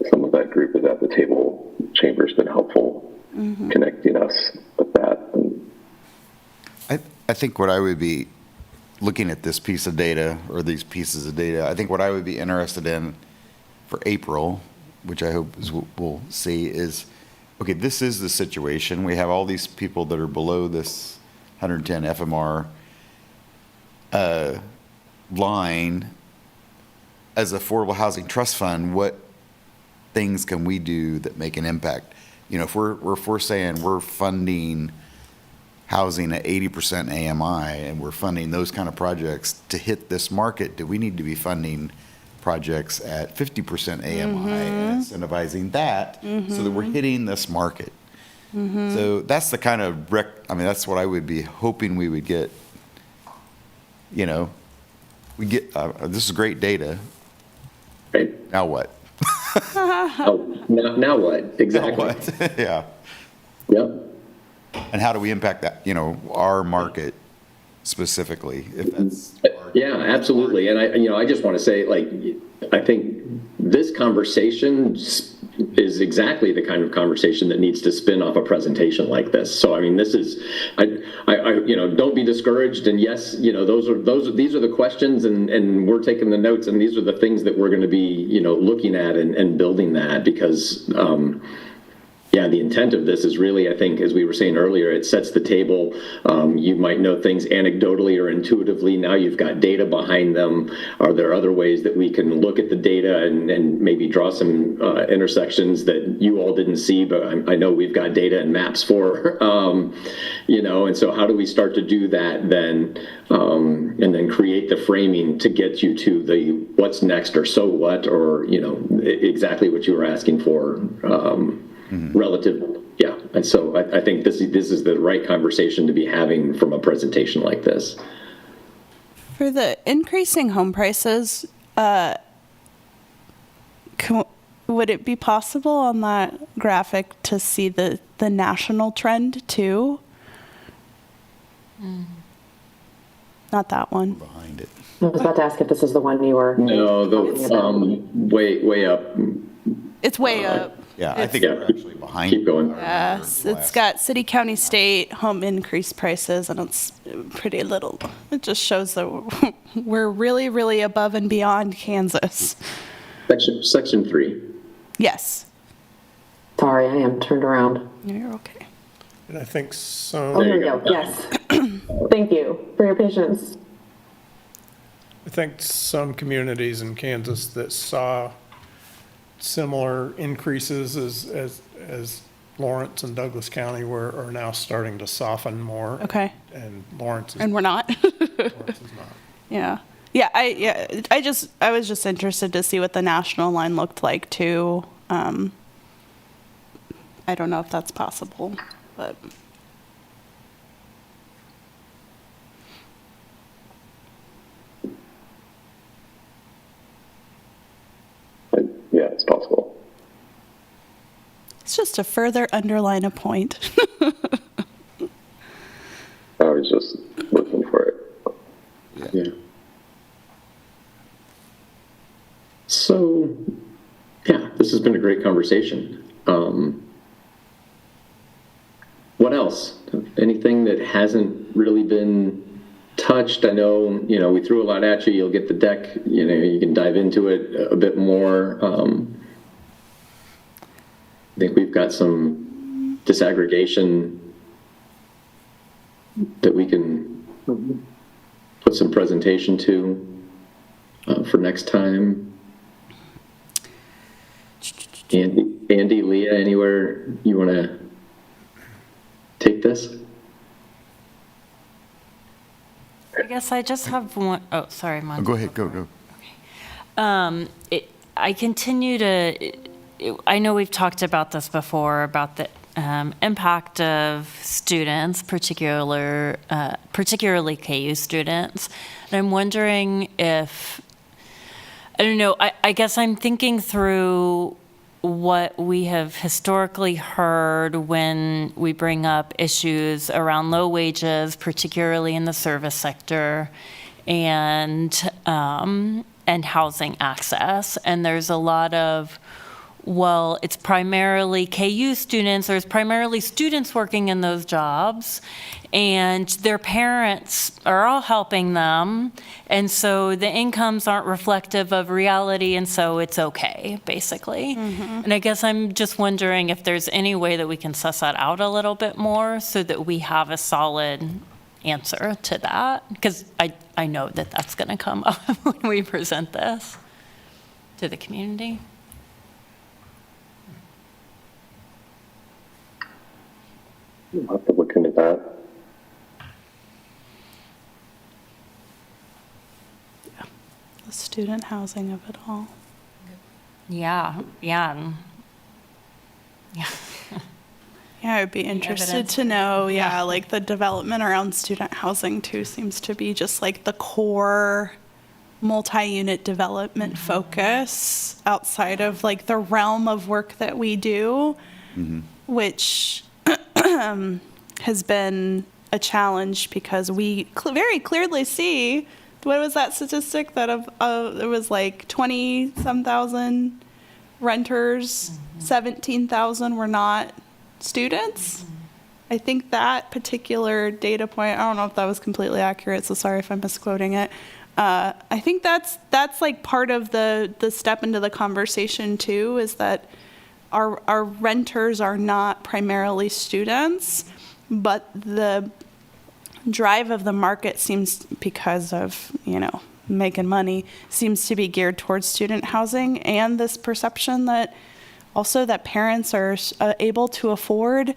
some of that group is at the table. Chamber's been helpful connecting us with that. And I think what I would be looking at this piece of data, or these pieces of data, I think what I would be interested in for April, which I hope is what we'll see, is, okay, this is the situation. We have all these people that are below this 110 FMR line. As Affordable Housing Trust Fund, what things can we do that make an impact? If we're saying we're funding housing at 80% AMI, and we're funding those kind of projects to hit this market, do we need to be funding projects at 50% AMI and incentivizing that so that we're hitting this market? So that's the kind of that's what I would be hoping we would get. We get this is great data. Right. Now what? Now what? Exactly. Now what? Yeah. Yep. And how do we impact that, our market specifically? If that's Yeah, absolutely. And I just want to say, I think this conversation is exactly the kind of conversation that needs to spin off a presentation like this. So, this is, don't be discouraged. And yes, these are the questions, and we're taking the notes, and these are the things that we're going to be, looking at and building that, because, the intent of this is really, I think, as we were saying earlier, it sets the table. You might know things anecdotally or intuitively. Now you've got data behind them. Are there other ways that we can look at the data and maybe draw some intersections that you all didn't see, but I know we've got data and maps for, and so how do we start to do that then, and then create the framing to get you to the what's next, or so what, or, exactly what you were asking for. Relative, and so I think this is the right conversation to be having from a presentation like this. For the increasing home prices, would it be possible on that graphic to see the national trend too? Not that one. behind it. I was about to ask if this is the one you were. No, way up. It's way up. Yeah, I think we're actually behind. Keep going. Yes, it's got city, county, state home increase prices, and it's pretty little. It just shows that we're really, really above and beyond Kansas. Section 3. Yes. Sorry, I am turned around. You're okay. And I think some. Oh, here we go. Yes. Thank you for your patience. I think some communities in Kansas that saw similar increases as Lawrence and Douglas County are now starting to soften more. Okay. And Lawrence is, And we're not. Lawrence is not. Yeah. I was just interested to see what the national line looked like too. I don't know if that's possible, but. But yeah, it's possible. It's just to further underline a point. I was just looking for it. Yeah. So, yeah, this has been a great conversation. What else? Anything that hasn't really been touched? I know, we threw a lot at you. You'll get the deck, you can dive into it a bit more. I think we've got some disaggregation that we can put some presentation to for next time. Andy, Leah, anywhere you want to take this? I guess I just have one. Oh, sorry, Mon. Go ahead, go. I continue to. I know we've talked about this before about the impact of students, particularly KU students, and I'm wondering if. I don't know. I guess I'm thinking through what we have historically heard when we bring up issues around low wages, particularly in the service sector, and housing access. And there's a lot of, well, it's primarily KU students, there's primarily students working in those jobs, and their parents are all helping them, and so the incomes aren't reflective of reality, and so it's okay, basically. And I guess I'm just wondering if there's any way that we can suss that out a little bit more so that we have a solid answer to that, because I know that that's going to come up when we present this to the community. I'll have to look into that. The student housing of it all. Yeah. Yeah, I'd be interested to know, like the development around student housing too seems to be just like the core multi-unit development focus outside of like the realm of work that we do, which has been a challenge because we very clearly see, what was that statistic that it was like 20-some thousand renters, 17,000 were not students. I think that particular data point, I don't know if that was completely accurate, so sorry if I'm misquoting it. I think that's like part of the step into the conversation too, is that our renters are not primarily students, but the drive of the market seems, because of, making money, seems to be geared towards student housing, and this perception that also that parents are able to afford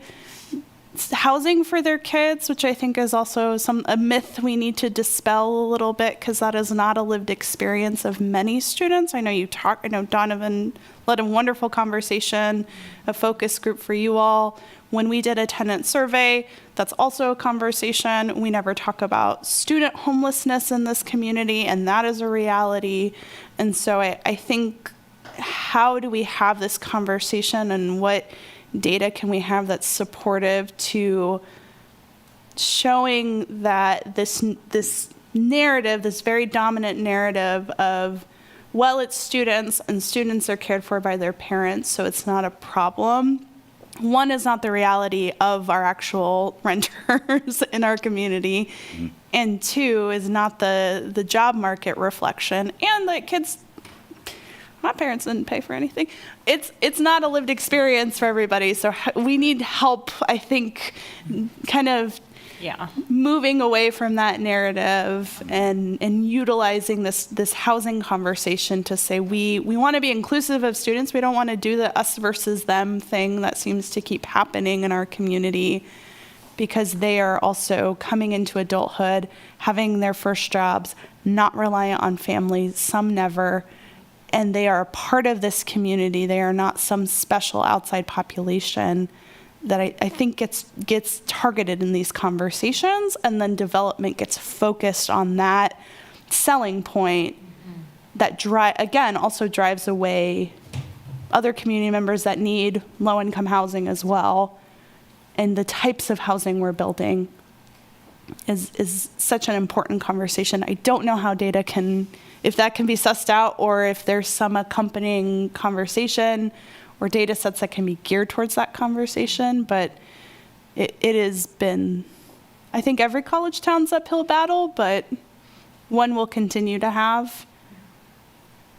housing for their kids, which I think is also a myth we need to dispel a little bit, because that is not a lived experience of many students. I know Donovan led a wonderful conversation, a focus group for you all. When we did a tenant survey, that's also a conversation. We never talk about student homelessness in this community, and that is a reality. And so I think, how do we have this conversation, and what data can we have that's supportive to showing that this narrative, this very dominant narrative of, well, it's students, and students are cared for by their parents, so it's not a problem. One, is not the reality of our actual renters in our community, and two, is not the job market reflection, and the kids. My parents didn't pay for anything. It's not a lived experience for everybody, so we need help, I think, kind of Yeah. moving away from that narrative and utilizing this housing conversation to say we want to be inclusive of students. We don't want to do the us versus them thing that seems to keep happening in our community, because they are also coming into adulthood, having their first jobs, not reliant on families, some never, and they are a part of this community. They are not some special outside population that I think gets targeted in these conversations, and then development gets focused on that selling point that also drives away other community members that need low-income housing as well. And the types of housing we're building is such an important conversation. I don't know how data if that can be sussed out, or if there's some accompanying conversation or data sets that can be geared towards that conversation, but it has been, I think, every college town's uphill battle, but one we'll continue to have,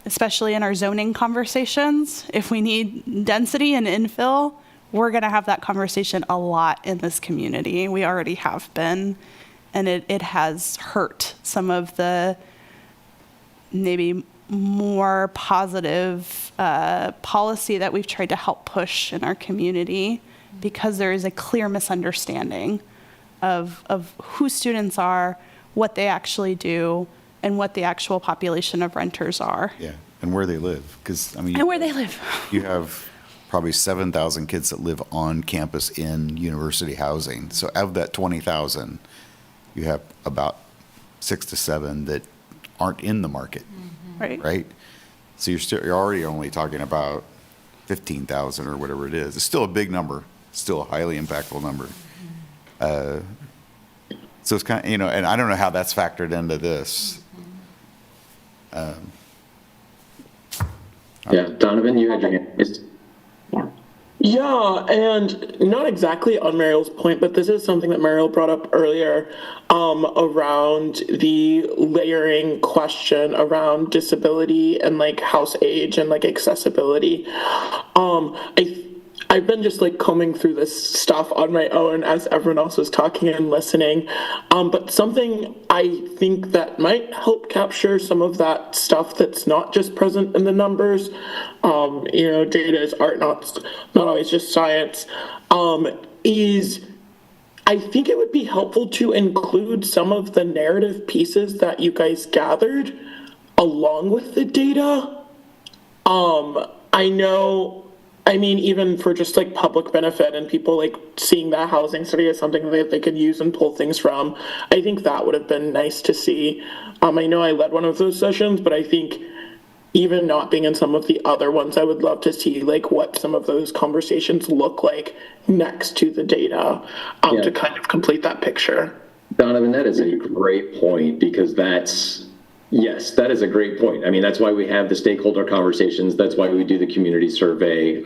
especially in our zoning conversations. If we need density and infill, we're going to have that conversation a lot in this community. We already have been, and it has hurt some of the maybe more positive policy that we've tried to help push in our community, because there is a clear misunderstanding of who students are, what they actually do, and what the actual population of renters are. Yeah, and where they live, because, I mean. And where they live. You have probably 7,000 kids that live on campus in university housing. So of that 20,000, you have about 6 to 7 that aren't in the market. Right? So you're already only talking about 15,000 or whatever it is. It's still a big number, still a highly impactful number. So it's kind of, and I don't know how that's factored into this. Yeah, Donovan, you had your hand raised. Yeah, and not exactly on Mariel's point, but this is something that Mariel brought up earlier around the layering question around disability and like house age and like accessibility. I've been just like combing through this stuff on my own as everyone else was talking and listening. But something I think that might help capture some of that stuff that's not just present in the numbers, data is art, not always just science, is I think it would be helpful to include some of the narrative pieces that you guys gathered along with the data. I mean, even for just like public benefit and people like seeing that housing study as something that they could use and pull things from, I think that would have been nice to see. I know I led one of those sessions, but I think even not being in some of the other ones, I would love to see like what some of those conversations look like next to the data to kind of complete that picture. Donovan, that is a great point, because yes, that is a great point. I mean, that's why we have the stakeholder conversations. That's why we do the community survey.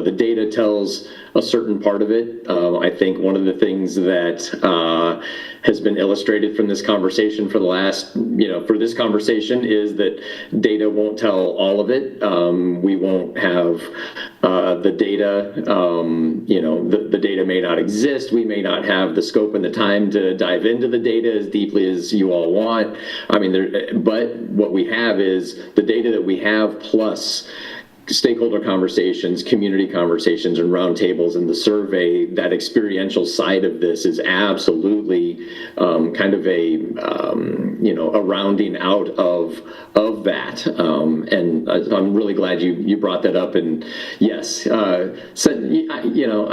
The data tells a certain part of it. I think one of the things that has been illustrated from this conversation for this conversation is that data won't tell all of it. We won't have the data, the data may not exist. We may not have the scope and the time to dive into the data as deeply as you all want. I mean, but what we have is the data that we have plus stakeholder conversations, community conversations, and roundtables, and the survey. That experiential side of this is absolutely kind of a rounding out of that. And I'm really glad you brought that up. And yes, I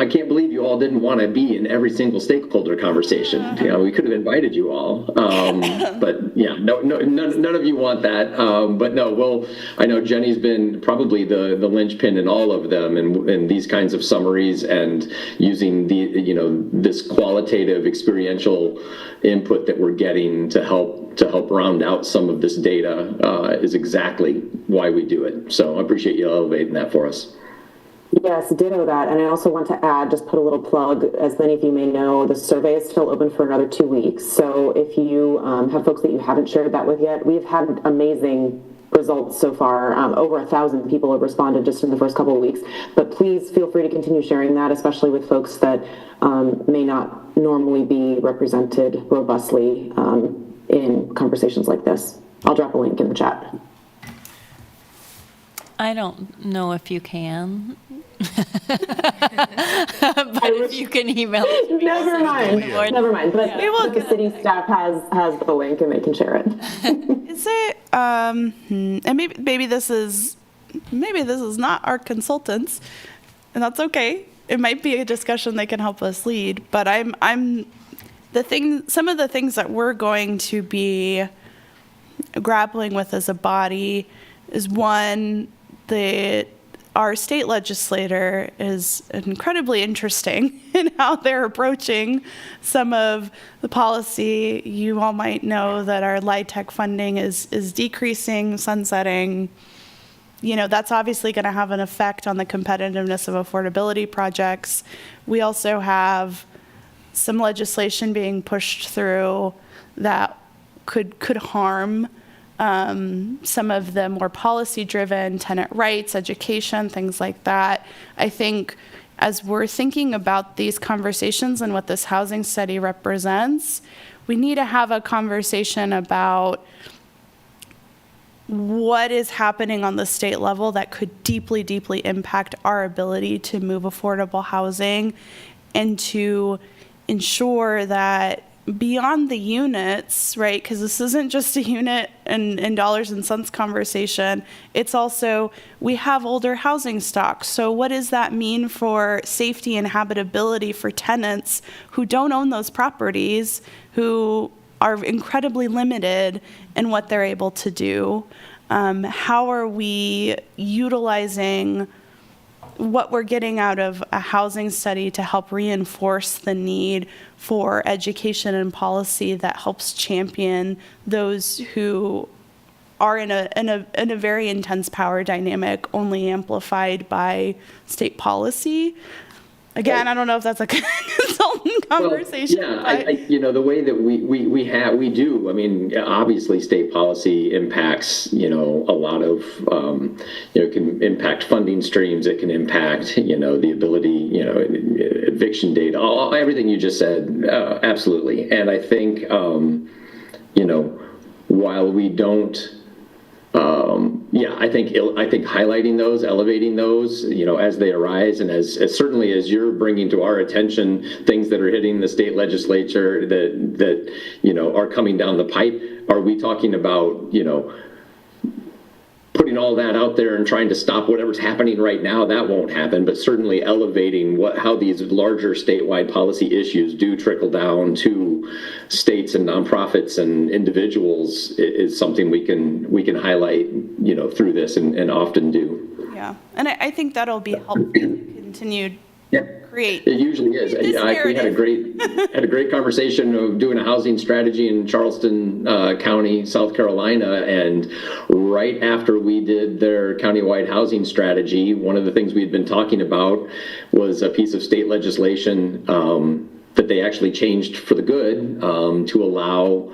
can't believe you all didn't want to be in every single stakeholder conversation. We could have invited you all, but yeah, none of you want that. But no, I know Jenny's been probably the linchpin in all of them, and these kinds of summaries, and using this qualitative experiential input that we're getting to help round out some of this data is exactly why we do it. So I appreciate you elevating that for us. Yes, ditto that. And I also want to add, just put a little plug, as many of you may know, the survey is still open for another 2 weeks. So if you have folks that you haven't shared that with yet, we've had amazing results so far. Over 1,000 people have responded just in the first couple of weeks. But please feel free to continue sharing that, especially with folks that may not normally be represented robustly in conversations like this. I'll drop a link in the chat. I don't know if you can. But if you can email it to me. Never mind. But We will the city staff has the link and they can share it. Is it, and maybe this is not our consultants, and that's okay. It might be a discussion they can help us lead, but some of the things that we're going to be grappling with as a body is, one, our state legislator is incredibly interesting in how they're approaching some of the policy. You all might know that our LIHTC funding is decreasing, sunsetting. That's obviously going to have an effect on the competitiveness of affordability projects. We also have some legislation being pushed through that could harm some of the more policy-driven tenant rights, education, things like that. I think as we're thinking about these conversations and what this housing study represents, we need to have a conversation about what is happening on the state level that could deeply, deeply impact our ability to move affordable housing and to ensure that beyond the units, right, because this isn't just a unit and dollars and cents conversation, it's also, we have older housing stock. So what does that mean for safety and habitability for tenants who don't own those properties, who are incredibly limited in what they're able to do? How are we utilizing what we're getting out of a housing study to help reinforce the need for education and policy that helps champion those who are in a very intense power dynamic, only amplified by state policy? Again, I don't know if that's a consultant conversation. Well, yeah, the way that we do, I mean, obviously state policy impacts, a lot of, it can impact funding streams, it can impact, the ability, eviction data, everything you just said, absolutely. And I think, while we don't, I think highlighting those, elevating those, as they arise, and as certainly as you're bringing to our attention things that are hitting the state legislature that are coming down the pipe, are we talking about, putting all that out there and trying to stop whatever's happening right now? That won't happen, but certainly elevating how these larger statewide policy issues do trickle down to states and nonprofits and individuals is something we can highlight, through this and often do. Yeah, and I think that'll be helpful to continue create. It usually is. We had a great conversation of doing a housing strategy in Charleston County, South Carolina, and right after we did their countywide housing strategy, one of the things we had been talking about was a piece of state legislation that they actually changed for the good to allow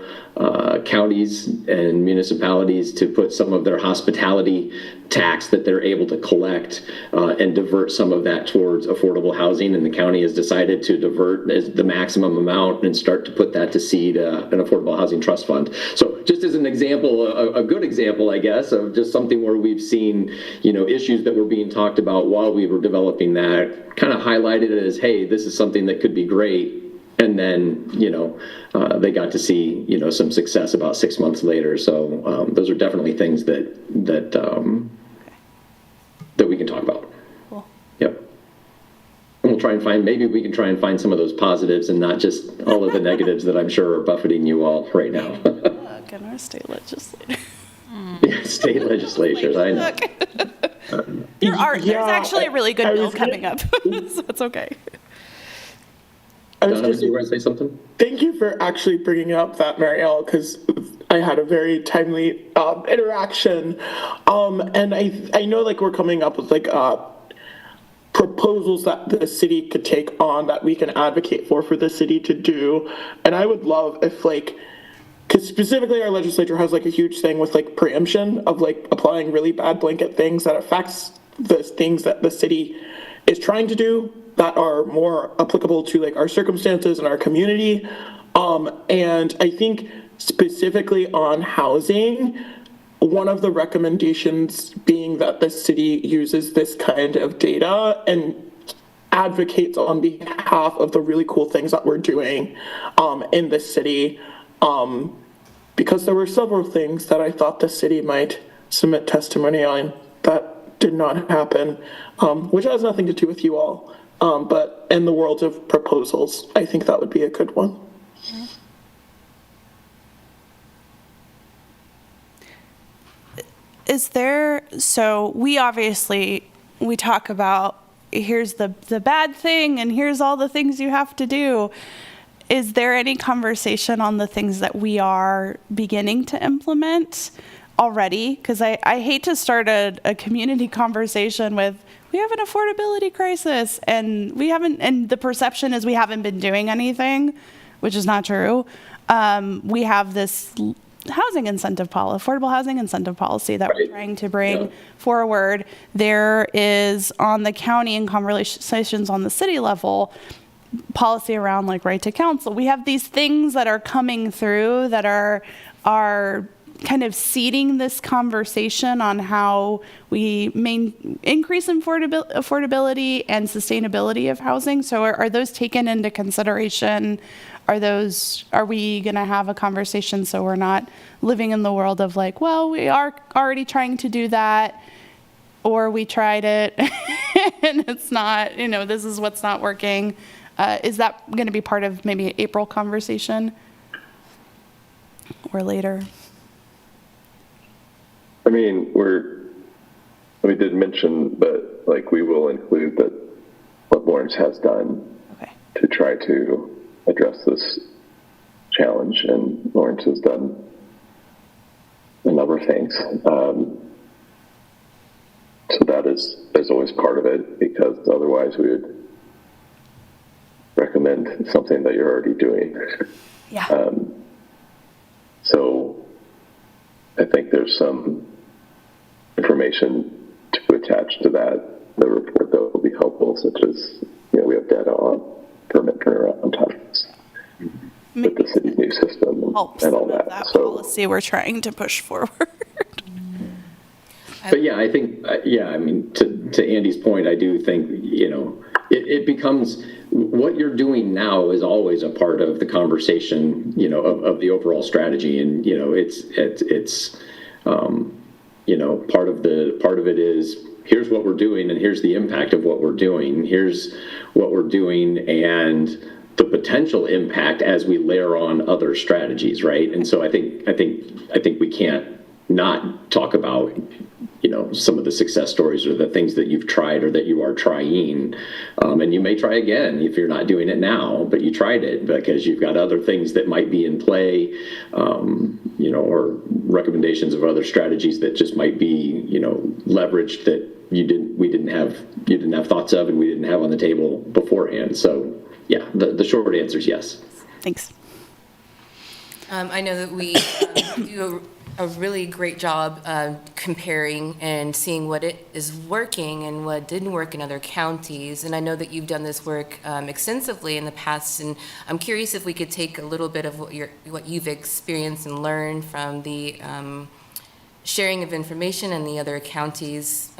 counties and municipalities to put some of their hospitality tax that they're able to collect and divert some of that towards affordable housing. And the county has decided to divert the maximum amount and start to put that to seed an Affordable Housing Trust Fund. So just as an example, a good example, I guess, of just something where we've seen, issues that were being talked about while we were developing that, kind of highlighted it as, hey, this is something that could be great. And then, they got to see, some success about 6 months later. So those are definitely things that we can talk about. Cool. Yep. And we'll try and maybe we can try and find some of those positives and not just all of the negatives that I'm sure are buffeting you all right now. Look at our state legislator. Yeah, state legislatures, I know. There's actually a really good bill coming up, so it's okay. Donna, did you want to say something? Thank you for actually bringing up that, Marielle, because I had a very timely interaction. And I know we're coming up with proposals that the city could take on that we can advocate for the city to do. And I would love if because specifically our legislature has like a huge thing with like preemption of like applying really bad blanket things that affects the things that the city is trying to do that are more applicable to like our circumstances and our community. And I think specifically on housing, one of the recommendations being that the city uses this kind of data and advocates on behalf of the really cool things that we're doing in the city, because there were several things that I thought the city might submit testimony on that did not happen, which has nothing to do with you all. But in the world of proposals, I think that would be a good one. Is there, so we talk about here's the bad thing and here's all the things you have to do. Is there any conversation on the things that we are beginning to implement already? Because I hate to start a community conversation with, we have an affordability crisis and and the perception is we haven't been doing anything, which is not true. We have this housing incentive policy, affordable housing incentive policy that we're trying to bring forward. There is on the county and conversations on the city level, policy around like right to counsel. We have these things that are coming through that are kind of seeding this conversation on how we increase affordability and sustainability of housing. So are those taken into consideration? Are we going to have a conversation so we're not living in the world of like, well, we are already trying to do that, or we tried it and it's not, this is what's not working. Is that going to be part of maybe an April conversation or later? I mean, we did mention that, like, we will include that what Lawrence has done to try to address this challenge, and Lawrence has done a number of things. So that is always part of it, because otherwise we would recommend something that you're already doing. Yeah. So I think there's some information to attach to the report that will be helpful, such as, we have data on permit turnaround times with the city's new system and all that. So policy we're trying to push forward. But yeah, I think, I mean, to Andy's point, I do think, it becomes, what you're doing now is always a part of the conversation, of the overall strategy. And, it's part of it is, here's what we're doing and here's the impact of what we're doing. Here's what we're doing and the potential impact as we layer on other strategies, right? And so I think we can't not talk about, some of the success stories or the things that you've tried or that you are trying. And you may try again if you're not doing it now, but you tried it because you've got other things that might be in play, or recommendations of other strategies that just might be, leveraged that you didn't have thoughts of and we didn't have on the table beforehand. So yeah, the short answer is yes. Thanks. I know that we do a really great job comparing and seeing what it is working and what didn't work in other counties. And I know that you've done this work extensively in the past. And I'm curious if we could take a little bit of what you've experienced and learned from the sharing of information in the other counties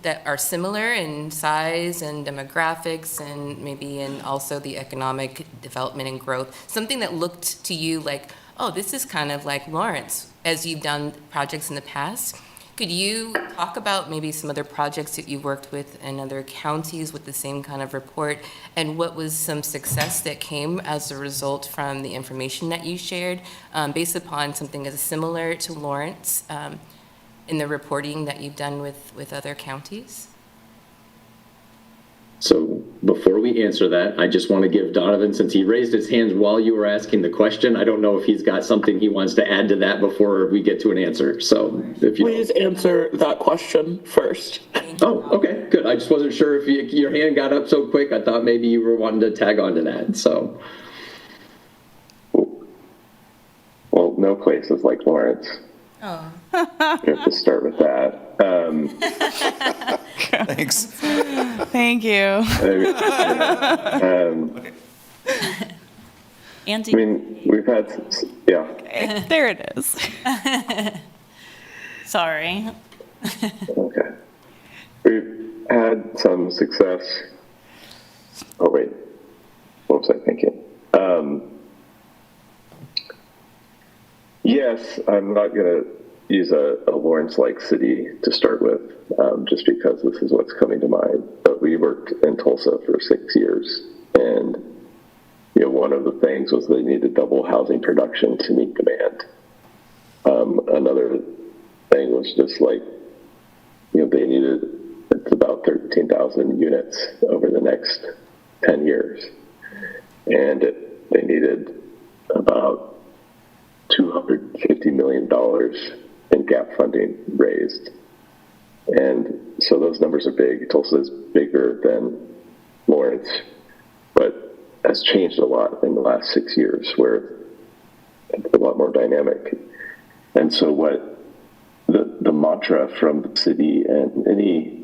that are similar in size and demographics and maybe in also the economic development and growth. Something that looked to you like, oh, this is kind of like Lawrence, as you've done projects in the past. Could you talk about maybe some other projects that you worked with in other counties with the same kind of report, and what was some success that came as a result from the information that you shared based upon something as similar to Lawrence in the reporting that you've done with other counties? So before we answer that, I just want to give Donovan, since he raised his hands while you were asking the question, I don't know if he's got something he wants to add to that before we get to an answer. So if you please answer that question first. Oh, okay, good. I just wasn't sure if your hand got up so quick. I thought maybe you were wanting to tag on to that. So. Well, no places like Lawrence. Oh, You have to start with that. Thanks. Thank you. Andy? I mean, we've had, yeah. There it is. Sorry. Okay. We've had some success. Oh, wait. What was I thinking? Yes, I'm not going to use a Lawrence-like city to start with, just because this is what's coming to mind. But we worked in Tulsa for 6 years, and one of the things was they needed double housing production to meet demand. Another thing was just like, they needed, it's about 13,000 units over the next 10 years. And they needed about $250 million in gap funding raised. And so those numbers are big. Tulsa is bigger than Lawrence, but has changed a lot in the last 6 years, where it's a lot more dynamic. And so what the mantra from the city and any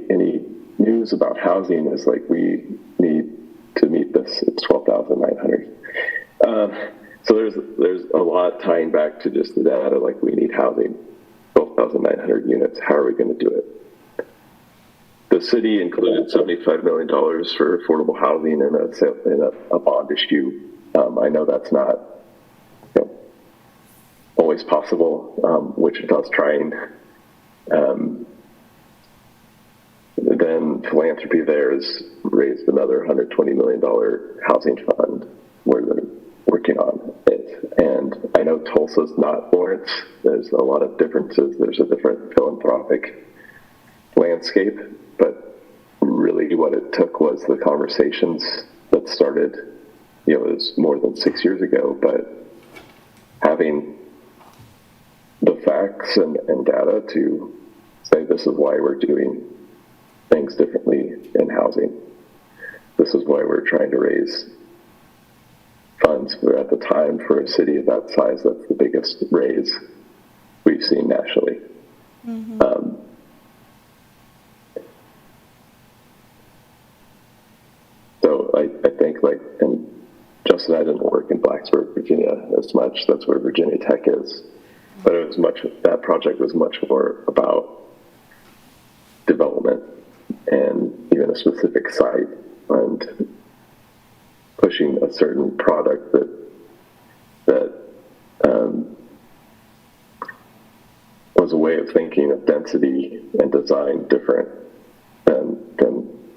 any news about housing is like, we need to meet this. It's 12,900. So there's a lot tying back to just the data, like we need housing, 12,900 units. How are we going to do it? The city included $75 million for affordable housing in a bond issue. I know that's not always possible. Wichita's trying. Then philanthropy there has raised another $120 million housing fund where they're working on it. And I know Tulsa's not Lawrence. There's a lot of differences. There's a different philanthropic landscape, but really what it took was the conversations that started, it was more than 6 years ago, but having the facts and data to say, this is why we're doing things differently in housing. This is why we're trying to raise funds at the time for a city of that size. That's the biggest raise we've seen nationally. Mm-hmm. So I think, and Justin and I didn't work in Blacksburg, Virginia as much. That's where Virginia Tech is. But that project was much more about development and even a specific site and pushing a certain product that was a way of thinking of density and design different than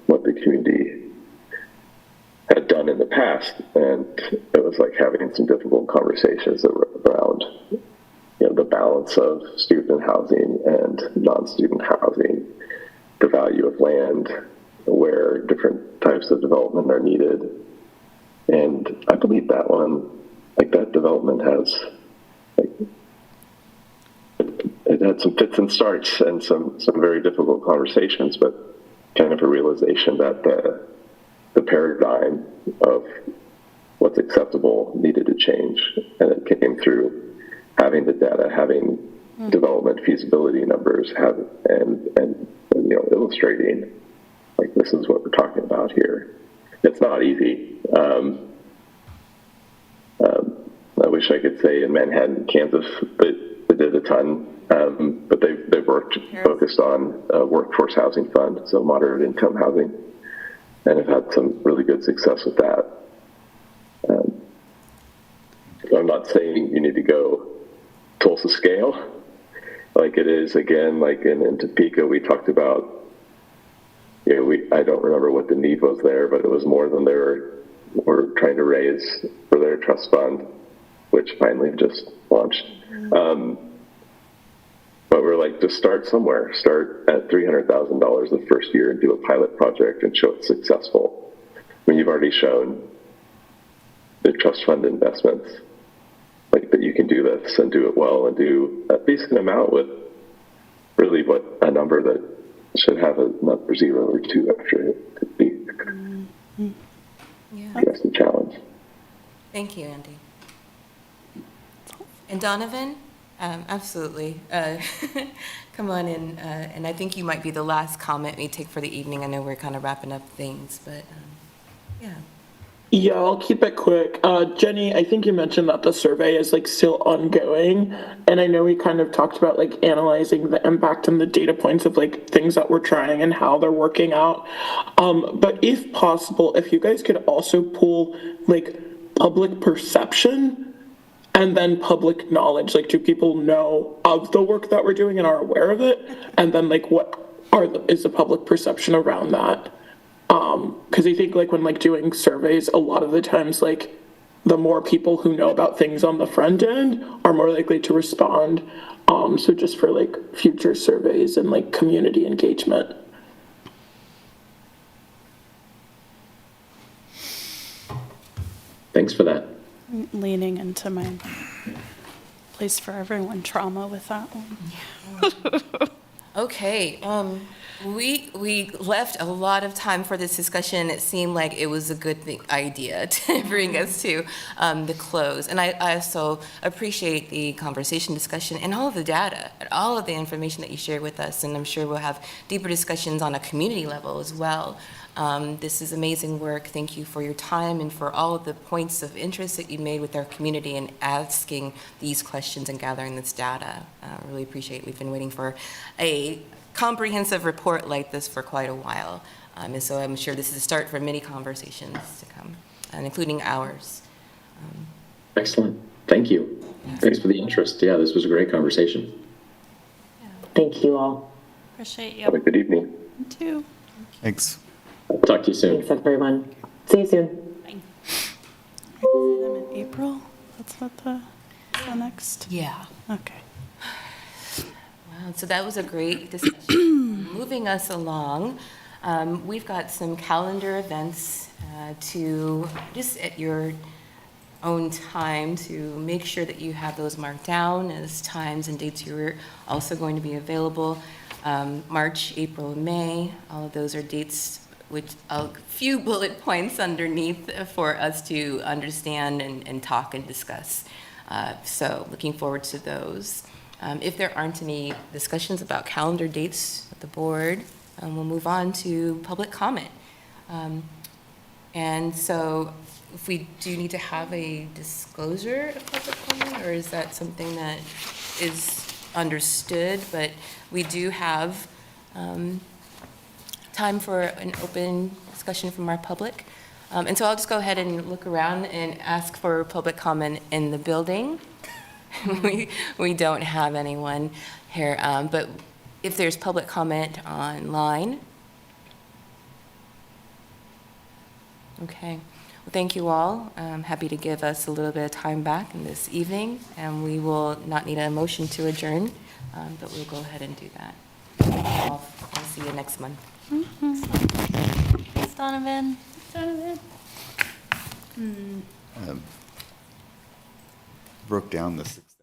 what the community had done in the past. And it was like having some difficult conversations around the balance of student housing and non-student housing, the value of land, where different types of development are needed. And I believe that one, that development has, it had some fits and starts and some very difficult conversations, but kind of a realization that the paradigm of what's acceptable needed to change. And it came through having the data, having development feasibility numbers, and illustrating, this is what we're talking about here. It's not easy. I wish I could say in Manhattan, Kansas, they did a ton, but they've focused on workforce housing fund, so moderate income housing, and have had some really good success with that. I'm not saying you need to go Tulsa scale, like it is again, like in Topeka, we talked about, I don't remember what the need was there, but it was more than they were trying to raise for their trust fund, which finally just launched. But we're like, just start somewhere. Start at $300,000 the first year and do a pilot project and show it's successful. When you've already shown the trust fund investments, that you can do this and do it well and do a decent amount with really what a number that should have a number 0 or 2 after it could be. Yeah. That's the challenge. Thank you, Andy. And Donovan? Absolutely. Come on in, and I think you might be the last comment we take for the evening. I know we're kind of wrapping up things, but yeah. Yeah, I'll keep it quick. Jenny, I think you mentioned that the survey is like still ongoing, and I know we kind of talked about like analyzing the impact and the data points of like things that we're trying and how they're working out. But if possible, if you guys could also pull like public perception and then public knowledge, like do people know of the work that we're doing and are aware of it? And then like is the public perception around that? Because I think like when like doing surveys, a lot of the times like the more people who know about things on the front end are more likely to respond. So just for like future surveys and like community engagement. Thanks for that. Leaning into my place for everyone trauma with that one. Okay, we left a lot of time for this discussion. It seemed like it was a good idea to bring us to the close. And I also appreciate the conversation, discussion, and all of the data, and all of the information that you shared with us. And I'm sure we'll have deeper discussions on a community level as well. This is amazing work. Thank you for your time and for all of the points of interest that you made with our community and asking these questions and gathering this data. I really appreciate it. We've been waiting for a comprehensive report like this for quite a while. And so I'm sure this is a start for many conversations to come, and including ours. Excellent. Thank you. Thanks for the interest. Yeah, this was a great conversation. Thank you all. Appreciate you. Have a good evening. Me too. Thanks. Talk to you soon. Thanks, everyone. See you soon. I see them in April. That's what the next. Yeah. Okay. Wow, so that was a great discussion. Moving us along, we've got some calendar events to just at your own time to make sure that you have those marked down as times and dates you're also going to be available. March, April, and May, all of those are dates with a few bullet points underneath for us to understand and talk and discuss. So looking forward to those. If there aren't any discussions about calendar dates with the board, we'll move on to public comment. And so if we do need to have a disclosure of public comment, or is that something that is understood? But we do have time for an open discussion from our public. And so I'll just go ahead and look around and ask for public comment in the building. We don't have anyone here, but if there's public comment online. Okay, well, thank you all. I'm happy to give us a little bit of time back in this evening, and we will not need a motion to adjourn, but we'll go ahead and do that. I'll see you next month. Thanks, Donovan. Broke down the 6